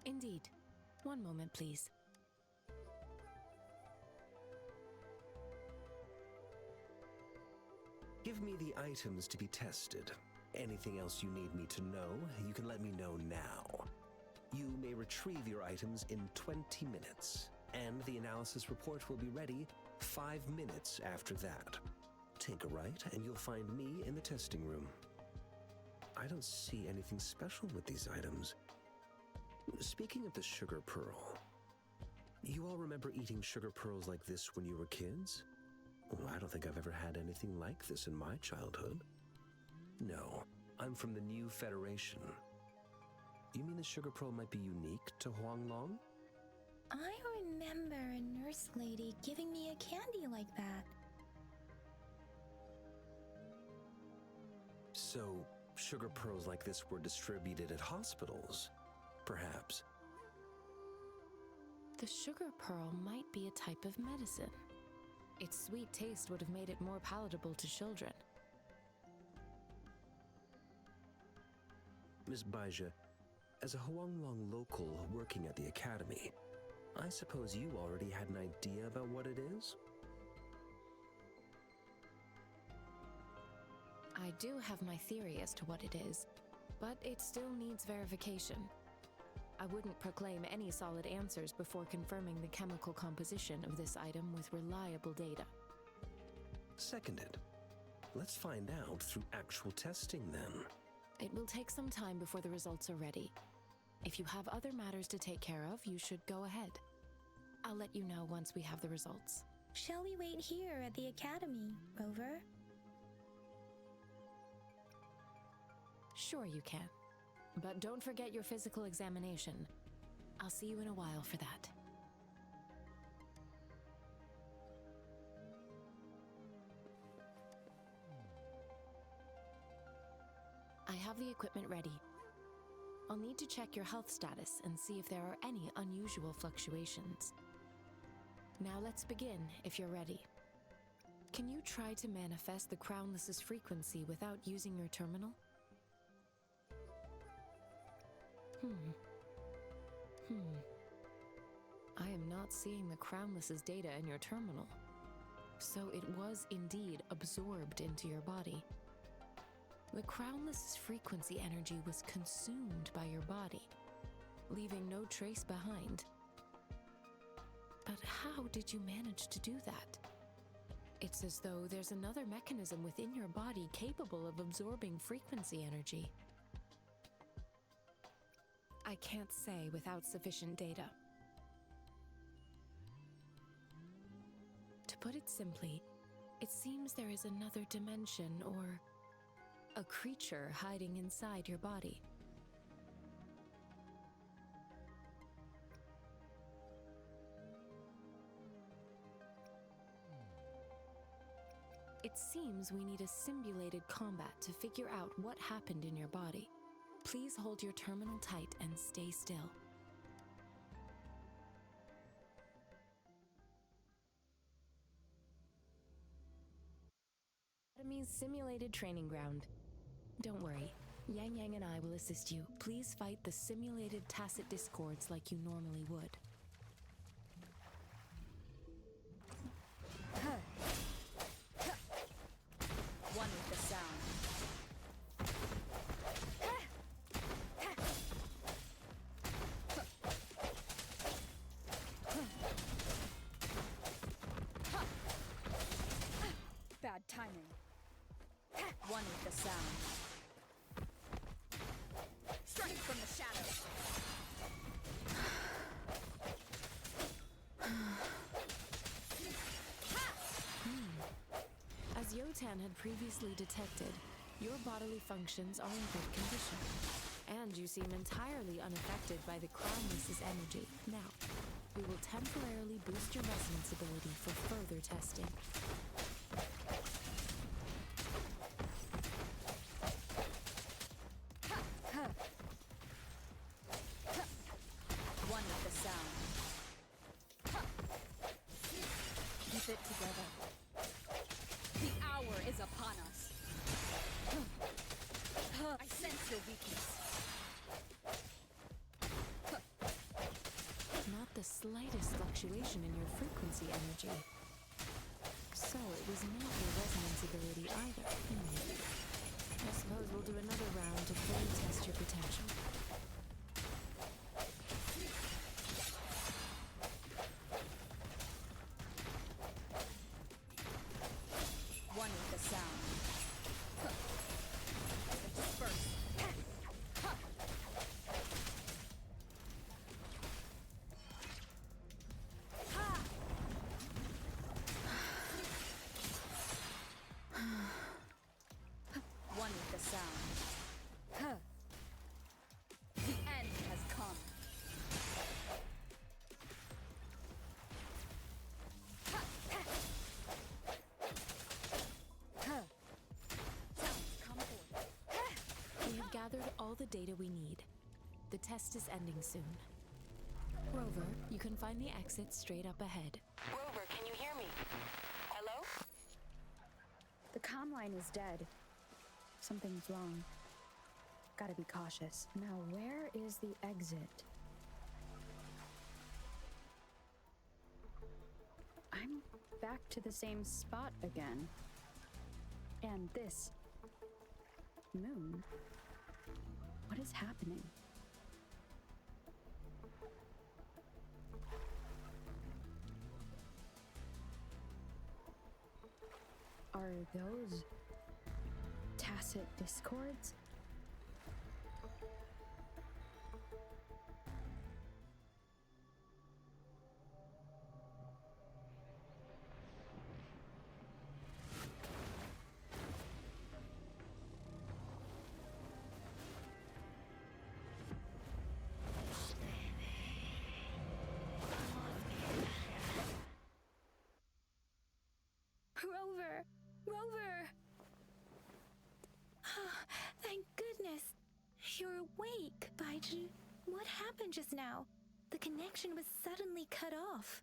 Speaker 1: Indeed. One moment, please.
Speaker 7: Give me the items to be tested. Anything else you need me to know, you can let me know now. You may retrieve your items in 20 minutes, and the analysis report will be ready 5 minutes after that. Take a right, and you'll find me in the testing room. I don't see anything special with these items. Speaking of the sugar pearl, you all remember eating sugar pearls like this when you were kids? Well, I don't think I've ever had anything like this in my childhood. No, I'm from the New Federation. You mean the sugar pearl might be unique to Huanglong?
Speaker 2: I remember a nurse lady giving me a candy like that.
Speaker 7: So, sugar pearls like this were distributed at hospitals, perhaps.
Speaker 1: The sugar pearl might be a type of medicine. Its sweet taste would have made it more palatable to children.
Speaker 7: Miss Baizhi, as a Huanglong local working at the academy, I suppose you already had an idea about what it is?
Speaker 1: I do have my theory as to what it is, but it still needs verification. I wouldn't proclaim any solid answers before confirming the chemical composition of this item with reliable data.
Speaker 7: Seconded. Let's find out through actual testing then.
Speaker 1: It will take some time before the results are ready. If you have other matters to take care of, you should go ahead. I'll let you know once we have the results.
Speaker 2: Shall we wait here at the academy, Rover?
Speaker 1: Sure you can. But don't forget your physical examination. I'll see you in a while for that. I have the equipment ready. I'll need to check your health status and see if there are any unusual fluctuations. Now let's begin, if you're ready. Can you try to manifest the Crownless's frequency without using your terminal? I am not seeing the Crownless's data in your terminal. So it was indeed absorbed into your body. The Crownless's frequency energy was consumed by your body, leaving no trace behind. But how did you manage to do that? It's as though there's another mechanism within your body capable of absorbing frequency energy. I can't say without sufficient data. To put it simply, it seems there is another dimension or a creature hiding inside your body. It seems we need a simulated combat to figure out what happened in your body. Please hold your terminal tight and stay still. Academy's simulated training ground. Don't worry, Yang Yang and I will assist you. Please fight the simulated tacit discords like you normally would.
Speaker 4: One with the sound. Bad timing. One with the sound. Strike from the shadows.
Speaker 1: As Yotan had previously detected, your bodily functions are in good condition, and you seem entirely unaffected by the Crownless's energy. Now, we will temporarily boost your resonance ability for further testing.
Speaker 4: One with the sound. Keep it together. The hour is upon us. I sense your weakness.
Speaker 1: Not the slightest fluctuation in your frequency energy. So it was not your resonance ability either. I suppose we'll do another round to fully test your potential.
Speaker 4: One with the sound. Disperse. One with the sound. The end has come. Sounds come forth.
Speaker 1: We have gathered all the data we need. The test is ending soon. Rover, you can find the exit straight up ahead.
Speaker 8: Rover, can you hear me? Hello?
Speaker 9: The comm line is dead. Something's wrong. Gotta be cautious. Now, where is the exit? I'm back to the same spot again. And this moon. What is happening? Are those tacit discords?
Speaker 2: Rover! Rover! Thank goodness. You're awake. Baiju, what happened just now? The connection was suddenly cut off.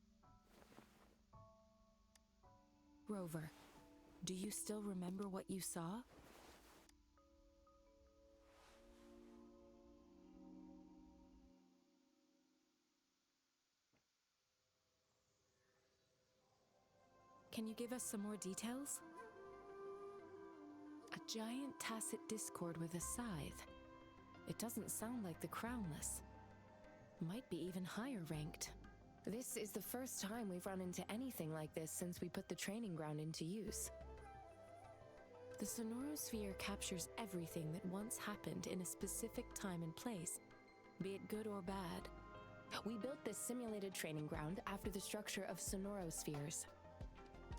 Speaker 1: Rover, do you still remember what you saw? Can you give us some more details? A giant tacit discord with a scythe. It doesn't sound like the Crownless. Might be even higher ranked. This is the first time we've run into anything like this since we put the training ground into use. The sonorosphere captures everything that once happened in a specific time and place, be it good or bad. We built this simulated training ground after the structure of sonorospheres.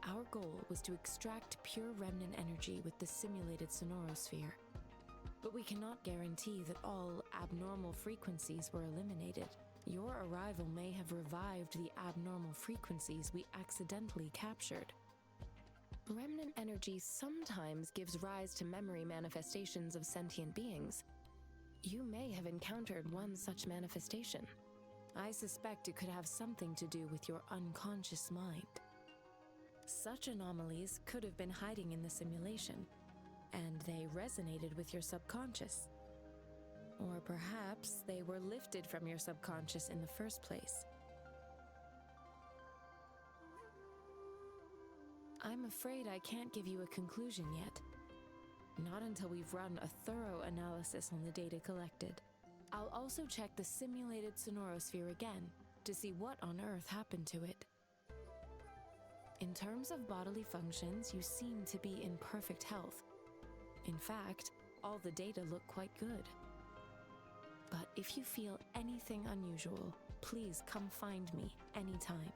Speaker 1: Our goal was to extract pure remnant energy with the simulated sonorosphere. But we cannot guarantee that all abnormal frequencies were eliminated. Your arrival may have revived the abnormal frequencies we accidentally captured. Remnant energy sometimes gives rise to memory manifestations of sentient beings. You may have encountered one such manifestation. I suspect it could have something to do with your unconscious mind. Such anomalies could have been hiding in the simulation, and they resonated with your subconscious. Or perhaps they were lifted from your subconscious in the first place. I'm afraid I can't give you a conclusion yet. Not until we've run a thorough analysis on the data collected. I'll also check the simulated sonorosphere again to see what on earth happened to it. In terms of bodily functions, you seem to be in perfect health. In fact, all the data look quite good. But if you feel anything unusual, please come find me anytime.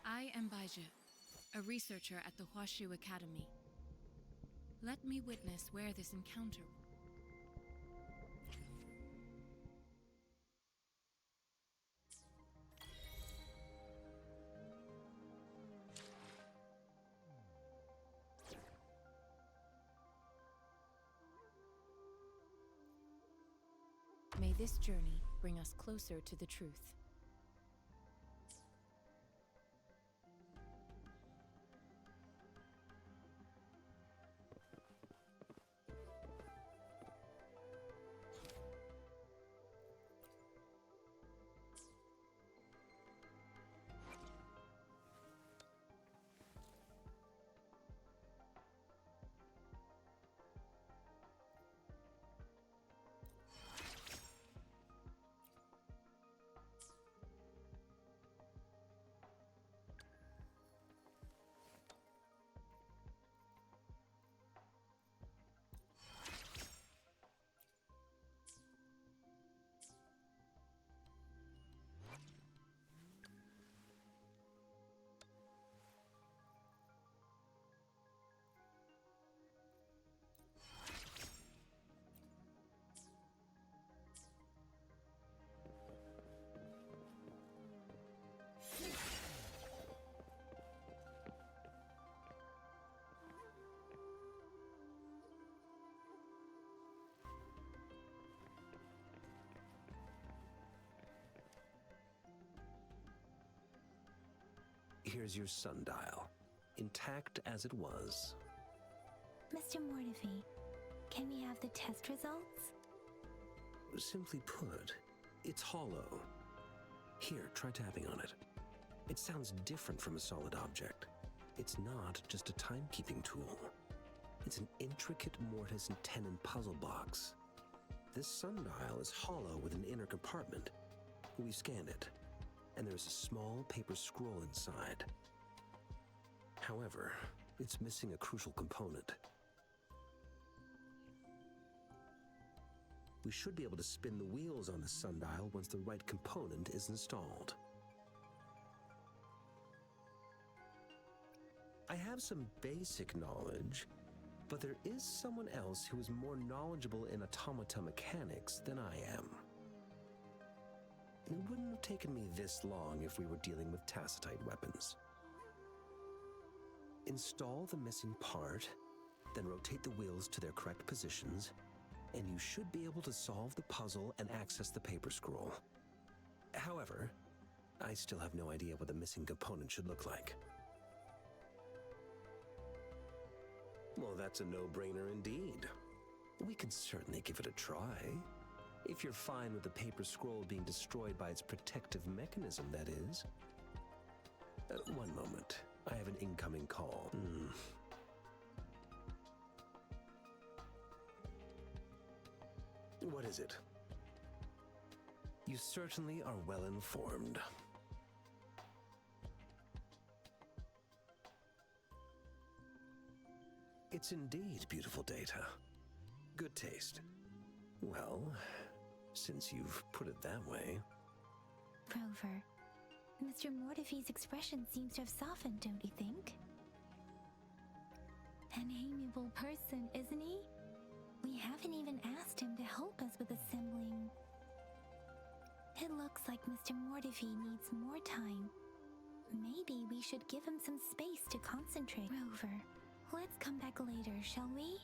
Speaker 10: I am Baiju, a researcher at the Huashu Academy. Let me witness where this encounter. May this journey bring us closer to the truth.
Speaker 7: Here's your sundial, intact as it was.
Speaker 2: Mr. Mortefi, can we have the test results?
Speaker 7: Simply put, it's hollow. Here, try tapping on it. It sounds different from a solid object. It's not just a timekeeping tool. It's an intricate mortise and tenon puzzle box. This sundial is hollow with an inner compartment. We scanned it, and there's a small paper scroll inside. However, it's missing a crucial component. We should be able to spin the wheels on the sundial once the right component is installed. I have some basic knowledge, but there is someone else who is more knowledgeable in automata mechanics than I am. It wouldn't have taken me this long if we were dealing with tacitite weapons. Install the missing part, then rotate the wheels to their correct positions, and you should be able to solve the puzzle and access the paper scroll. However, I still have no idea what the missing component should look like. Well, that's a no-brainer indeed. We can certainly give it a try. If you're fine with the paper scroll being destroyed by its protective mechanism, that is. One moment. I have an incoming call. What is it? You certainly are well informed. It's indeed beautiful data. Good taste. Well, since you've put it that way.
Speaker 2: Rover, Mr. Mortefi's expression seems to have softened, don't you think? An amiable person, isn't he? We haven't even asked him to help us with assembling. It looks like Mr. Mortefi needs more time. Maybe we should give him some space to concentrate. Rover, let's come back later, shall we?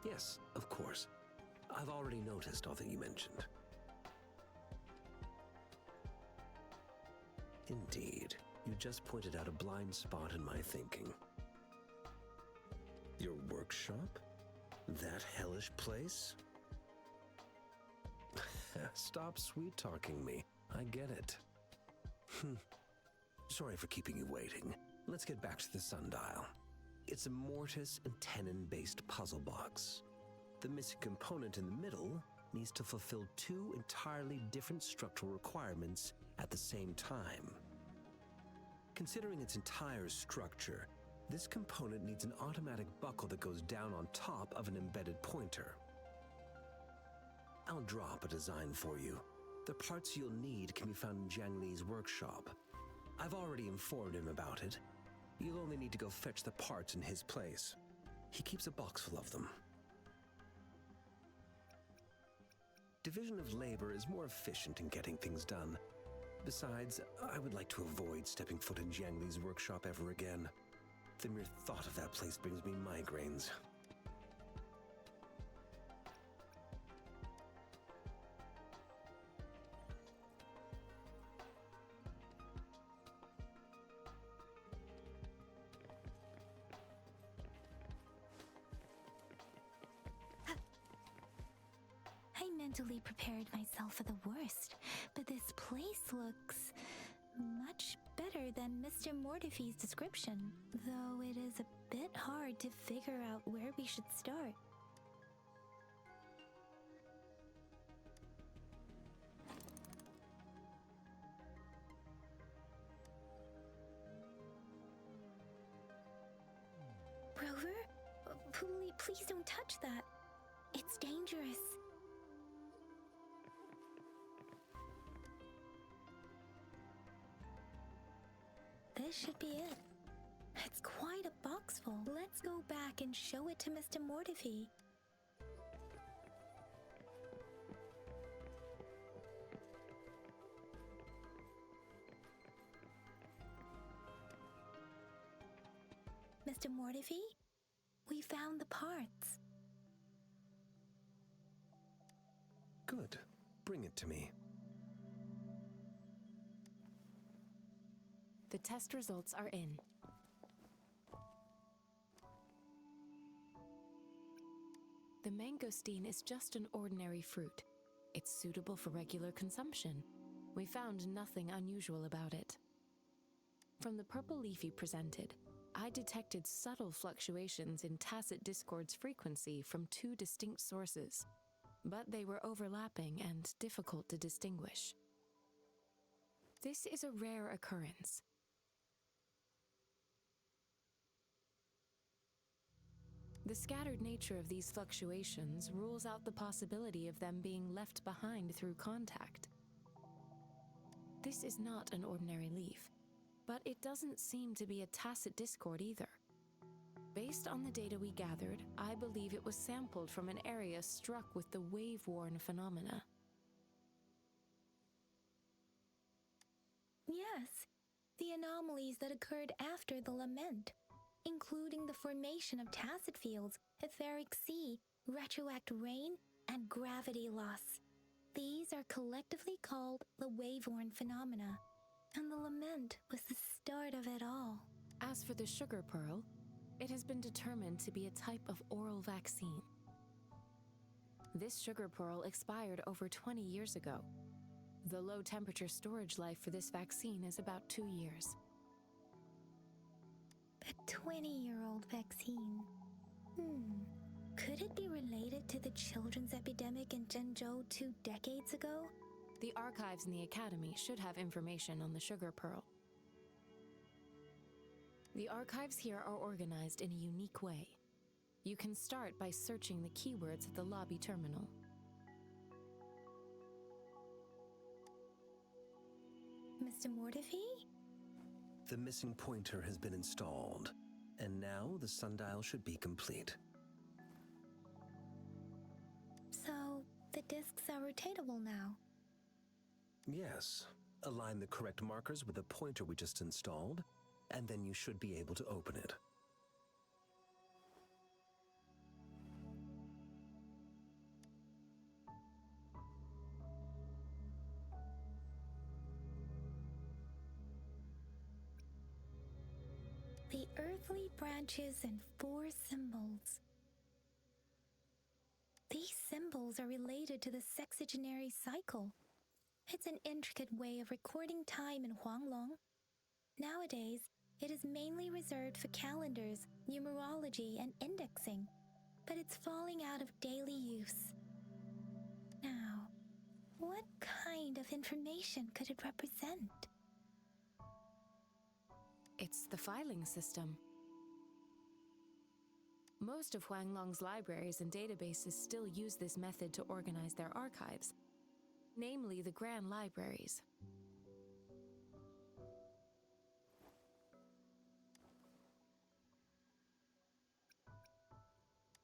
Speaker 7: Yes, of course. I've already noticed all that you mentioned. Indeed, you just pointed out a blind spot in my thinking. Your workshop? That hellish place? Stop sweet-talking me. I get it. Sorry for keeping you waiting. Let's get back to the sundial. It's a mortise and tenon-based puzzle box. The missing component in the middle needs to fulfill two entirely different structural requirements at the same time. Considering its entire structure, this component needs an automatic buckle that goes down on top of an embedded pointer. I'll drop a design for you. The parts you'll need can be found in Jiang Li's workshop. I've already informed him about it. You'll only need to go fetch the parts in his place. He keeps a box full of them. Division of labor is more efficient in getting things done. Besides, I would like to avoid stepping foot in Jiang Li's workshop ever again. The mere thought of that place brings me migraines.
Speaker 2: I mentally prepared myself for the worst, but this place looks much better than Mr. Mortify's description, though it is a bit hard to figure out where we should start. Rover? Please don't touch that. It's dangerous. This should be it. It's quite a box full. Let's go back and show it to Mr. Mortify. Mr. Mortify, we found the parts.
Speaker 7: Good. Bring it to me.
Speaker 1: The test results are in. The mangosteen is just an ordinary fruit. It's suitable for regular consumption. We found nothing unusual about it. From the purple leaf you presented, I detected subtle fluctuations in tacit discord's frequency from two distinct sources, but they were overlapping and difficult to distinguish. This is a rare occurrence. The scattered nature of these fluctuations rules out the possibility of them being left behind through contact. This is not an ordinary leaf, but it doesn't seem to be a tacit discord either. Based on the data we gathered, I believe it was sampled from an area struck with the wave-worn phenomena.
Speaker 2: Yes, the anomalies that occurred after the lament, including the formation of tacit fields, etheric sea, retroact rain, and gravity loss. These are collectively called the wave-worn phenomena, and the lament was the start of it all.
Speaker 1: As for the sugar pearl, it has been determined to be a type of oral vaccine. This sugar pearl expired over 20 years ago. The low-temperature storage life for this vaccine is about 2 years.
Speaker 2: A 20-year-old vaccine. Could it be related to the children's epidemic in Zhenzhou 2 decades ago?
Speaker 1: The archives in the Academy should have information on the sugar pearl. The archives here are organized in a unique way. You can start by searching the keywords at the lobby terminal.
Speaker 2: Mr. Mortify?
Speaker 7: The missing pointer has been installed, and now the sundial should be complete.
Speaker 2: So, the discs are rotatable now.
Speaker 7: Yes. Align the correct markers with the pointer we just installed, and then you should be able to open it.
Speaker 2: The earthly branches and 4 symbols. These symbols are related to the sexagenary cycle. It's an intricate way of recording time in Huanglong. Nowadays, it is mainly reserved for calendars, numerology, and indexing, but it's falling out of daily use. Now, what kind of information could it represent?
Speaker 1: It's the filing system. Most of Huanglong's libraries and databases still use this method to organize their archives, namely the Grand Libraries.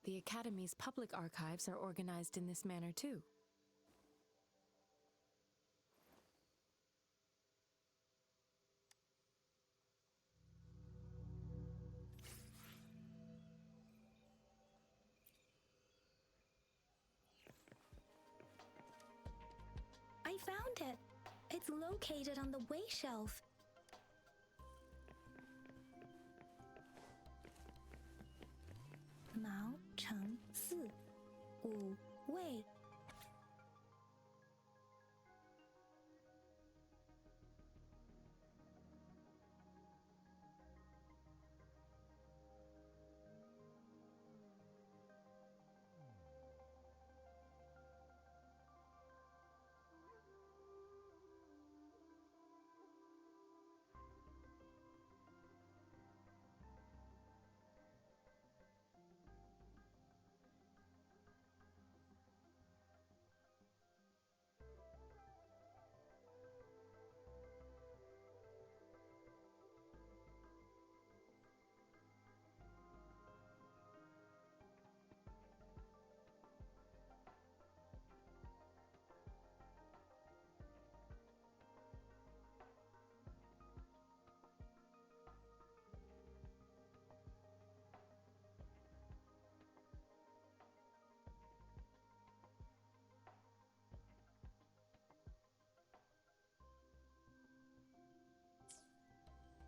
Speaker 1: The Academy's public archives are organized in this manner too.
Speaker 2: I found it. It's located on the way shelf. Mao Cheng Si, Wu Wei.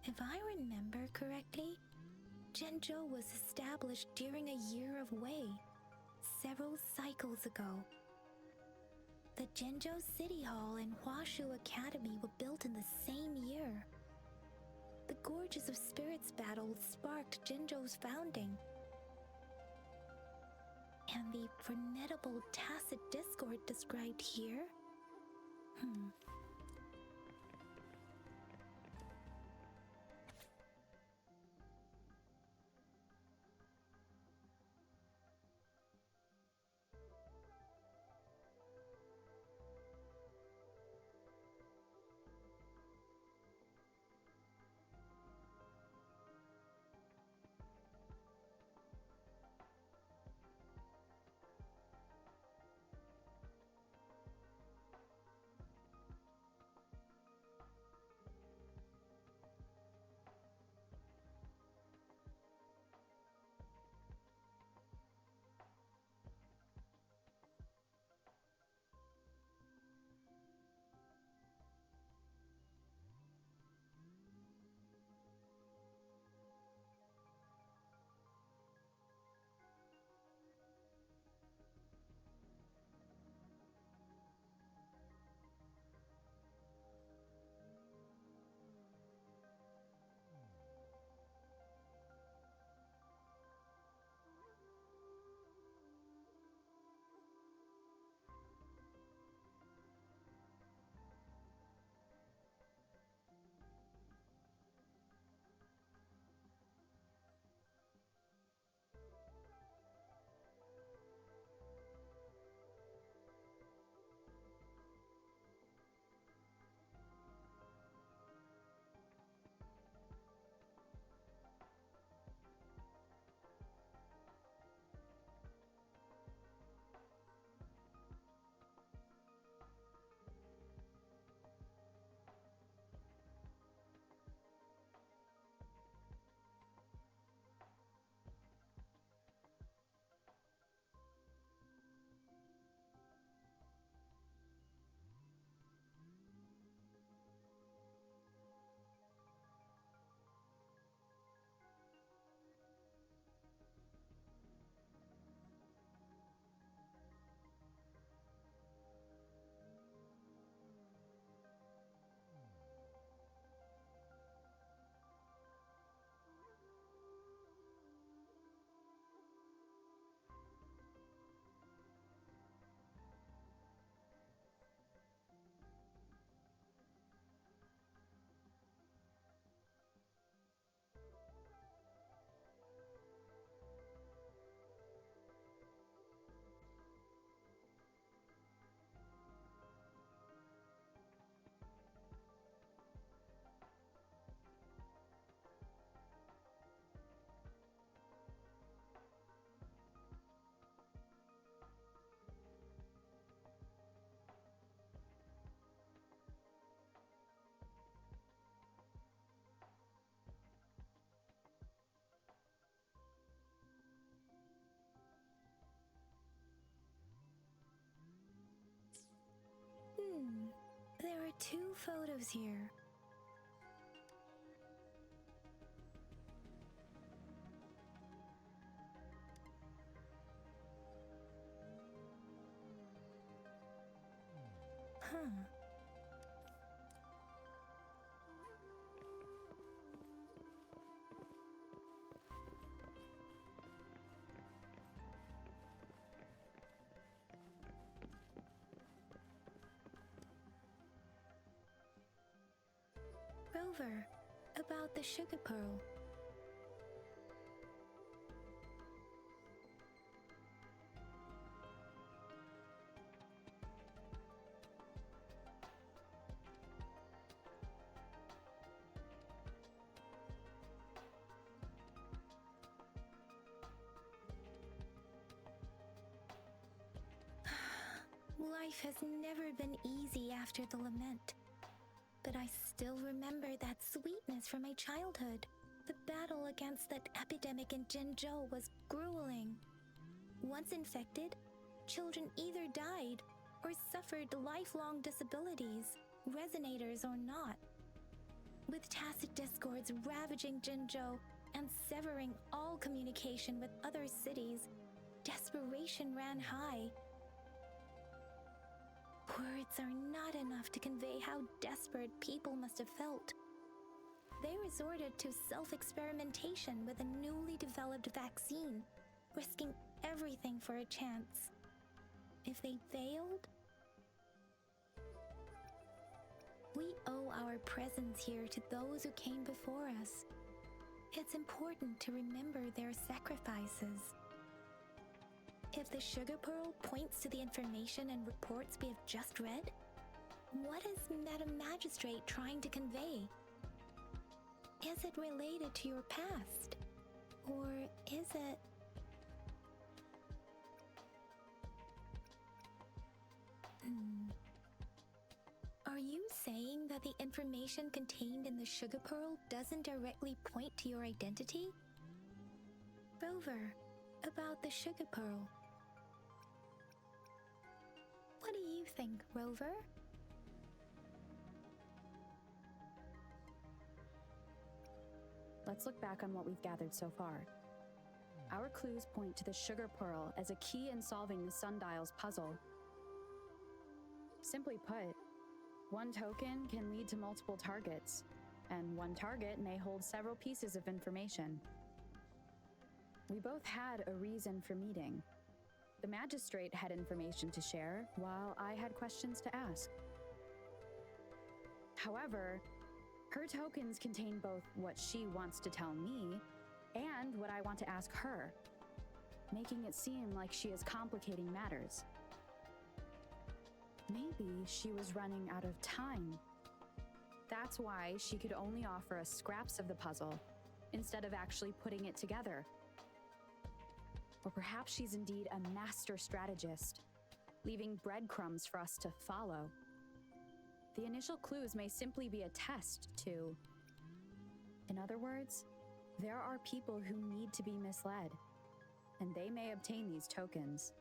Speaker 2: If I remember correctly, Zhenzhou was established during a year of Wei, several cycles ago. The Zhenzhou City Hall and Huashu Academy were built in the same year. The Gorges of Spirits battle sparked Zhenzhou's founding. And the formidable tacit discord described here? are 2 photos here. Huh. Rover, about the sugar pearl. Life has never been easy after the lament. But I still remember that sweetness from my childhood. The battle against that epidemic in Jinzhou was grueling. Once infected, children either died or suffered lifelong disabilities, resonators or not. With tacit discords ravaging Jinzhou and severing all communication with other cities, desperation ran high. Words are not enough to convey how desperate people must have felt. They resorted to self-experimentation with a newly developed vaccine, risking everything for a chance. If they failed, we owe our presence here to those who came before us. It's important to remember their sacrifices. If the sugar pearl points to the information and reports we have just read, what is Madam Magistrate trying to convey? Is it related to your past? Or is it... Are you saying that the information contained in the sugar pearl doesn't directly point to your identity? Rover, about the sugar pearl. What do you think, Rover?
Speaker 9: Let's look back on what we've gathered so far. Our clues point to the sugar pearl as a key in solving the sundial's puzzle. Simply put, one token can lead to multiple targets, and one target may hold several pieces of information. We both had a reason for meeting. The magistrate had information to share, while I had questions to ask. However, her tokens contain both what she wants to tell me and what I want to ask her, making it seem like she is complicating matters. Maybe she was running out of time. That's why she could only offer us scraps of the puzzle, instead of actually putting it together. Or perhaps she's indeed a master strategist, leaving breadcrumbs for us to follow. The initial clues may simply be a test to... In other words, there are people who need to be misled, and they may obtain these tokens.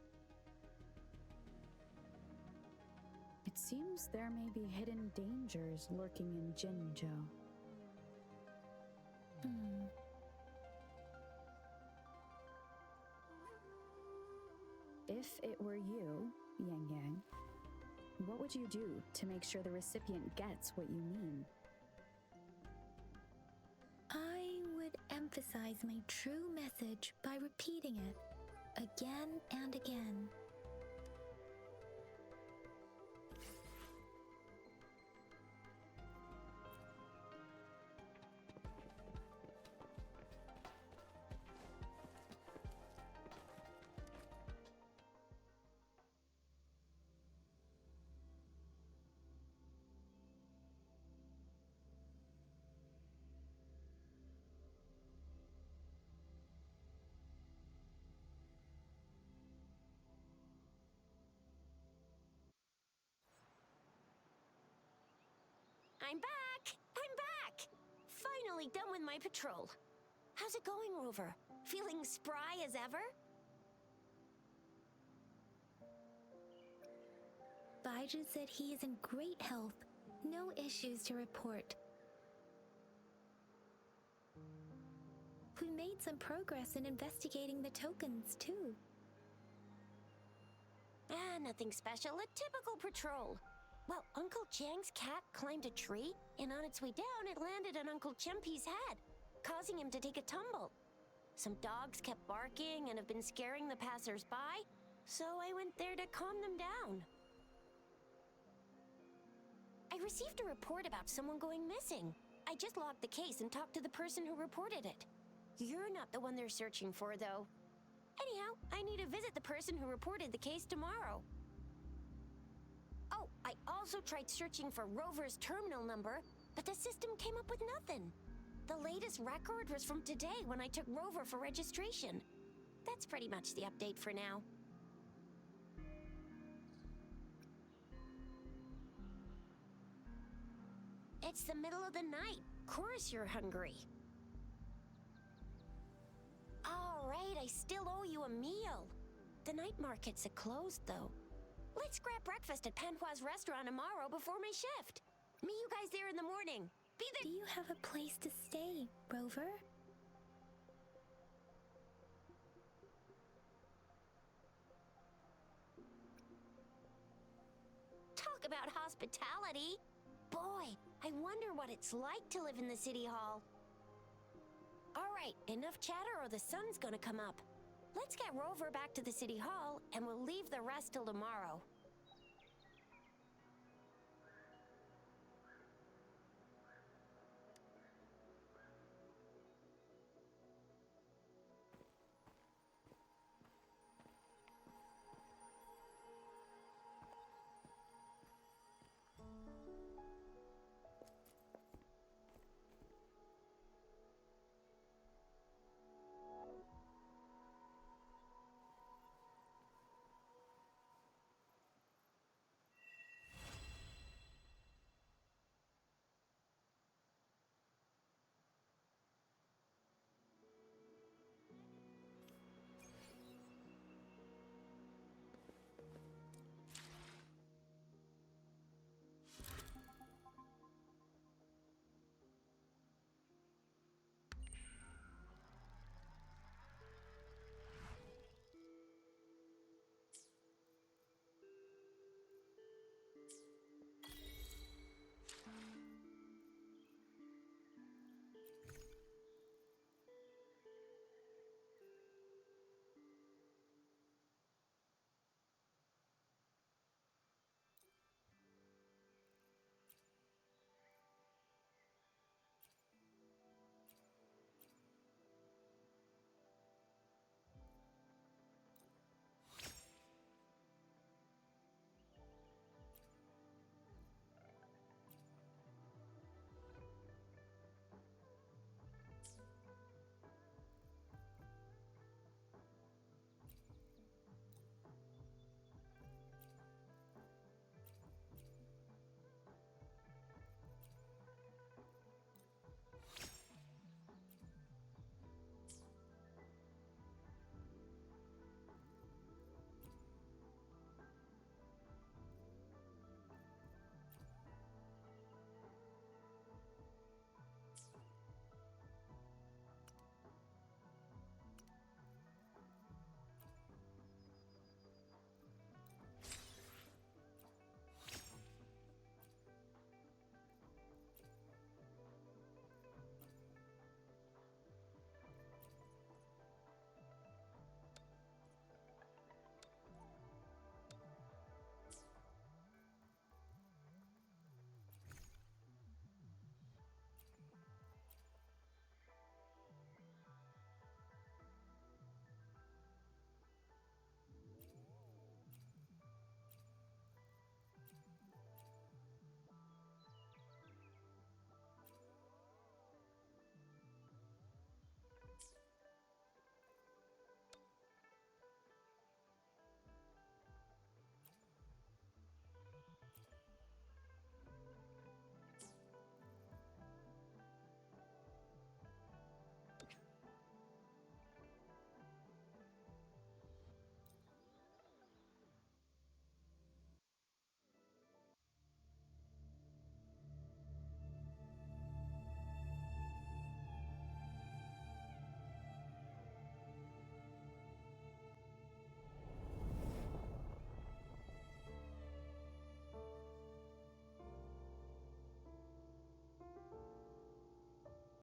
Speaker 9: It seems there may be hidden dangers lurking in Jinzhou. If it were you, Yang Yang, what would you do to make sure the recipient gets what you mean?
Speaker 2: I would emphasize my true message by repeating it again and again.
Speaker 3: I'm back! I'm back! Finally done with my patrol. How's it going, Rover? Feeling spry as ever?
Speaker 2: Baiju said he is in great health, No issues to report. We made some progress in investigating the tokens, too.
Speaker 3: Ah, nothing special. A typical patrol. Well, Uncle Chang's cat climbed a tree, and on its way down, it landed on Uncle Chempi's head, causing him to take a tumble. Some dogs kept barking and have been scaring the passers-by, so I went there to calm them down. I received a report about someone going missing. I just logged the case and talked to the person who reported it. You're not the one they're searching for, though. Anyhow, I need to visit the person who reported the case tomorrow. Oh, I also tried searching for Rover's terminal number, but the system came up with nothing. The latest record was from today when I took Rover for registration. That's pretty much the update for now. It's the middle of the night. Course you're hungry. All right, I still owe you a meal. The night markets are closed, though. Let's grab breakfast at Panhua's restaurant tomorrow before my shift. Meet you guys there in the morning. Be there.
Speaker 2: Do you have a place to stay, Rover?
Speaker 3: Talk about hospitality. Boy, I wonder what it's like to live in the city hall. All right, enough chatter or the sun's gonna come up. Let's get Rover back to the city hall, and we'll leave the rest till tomorrow.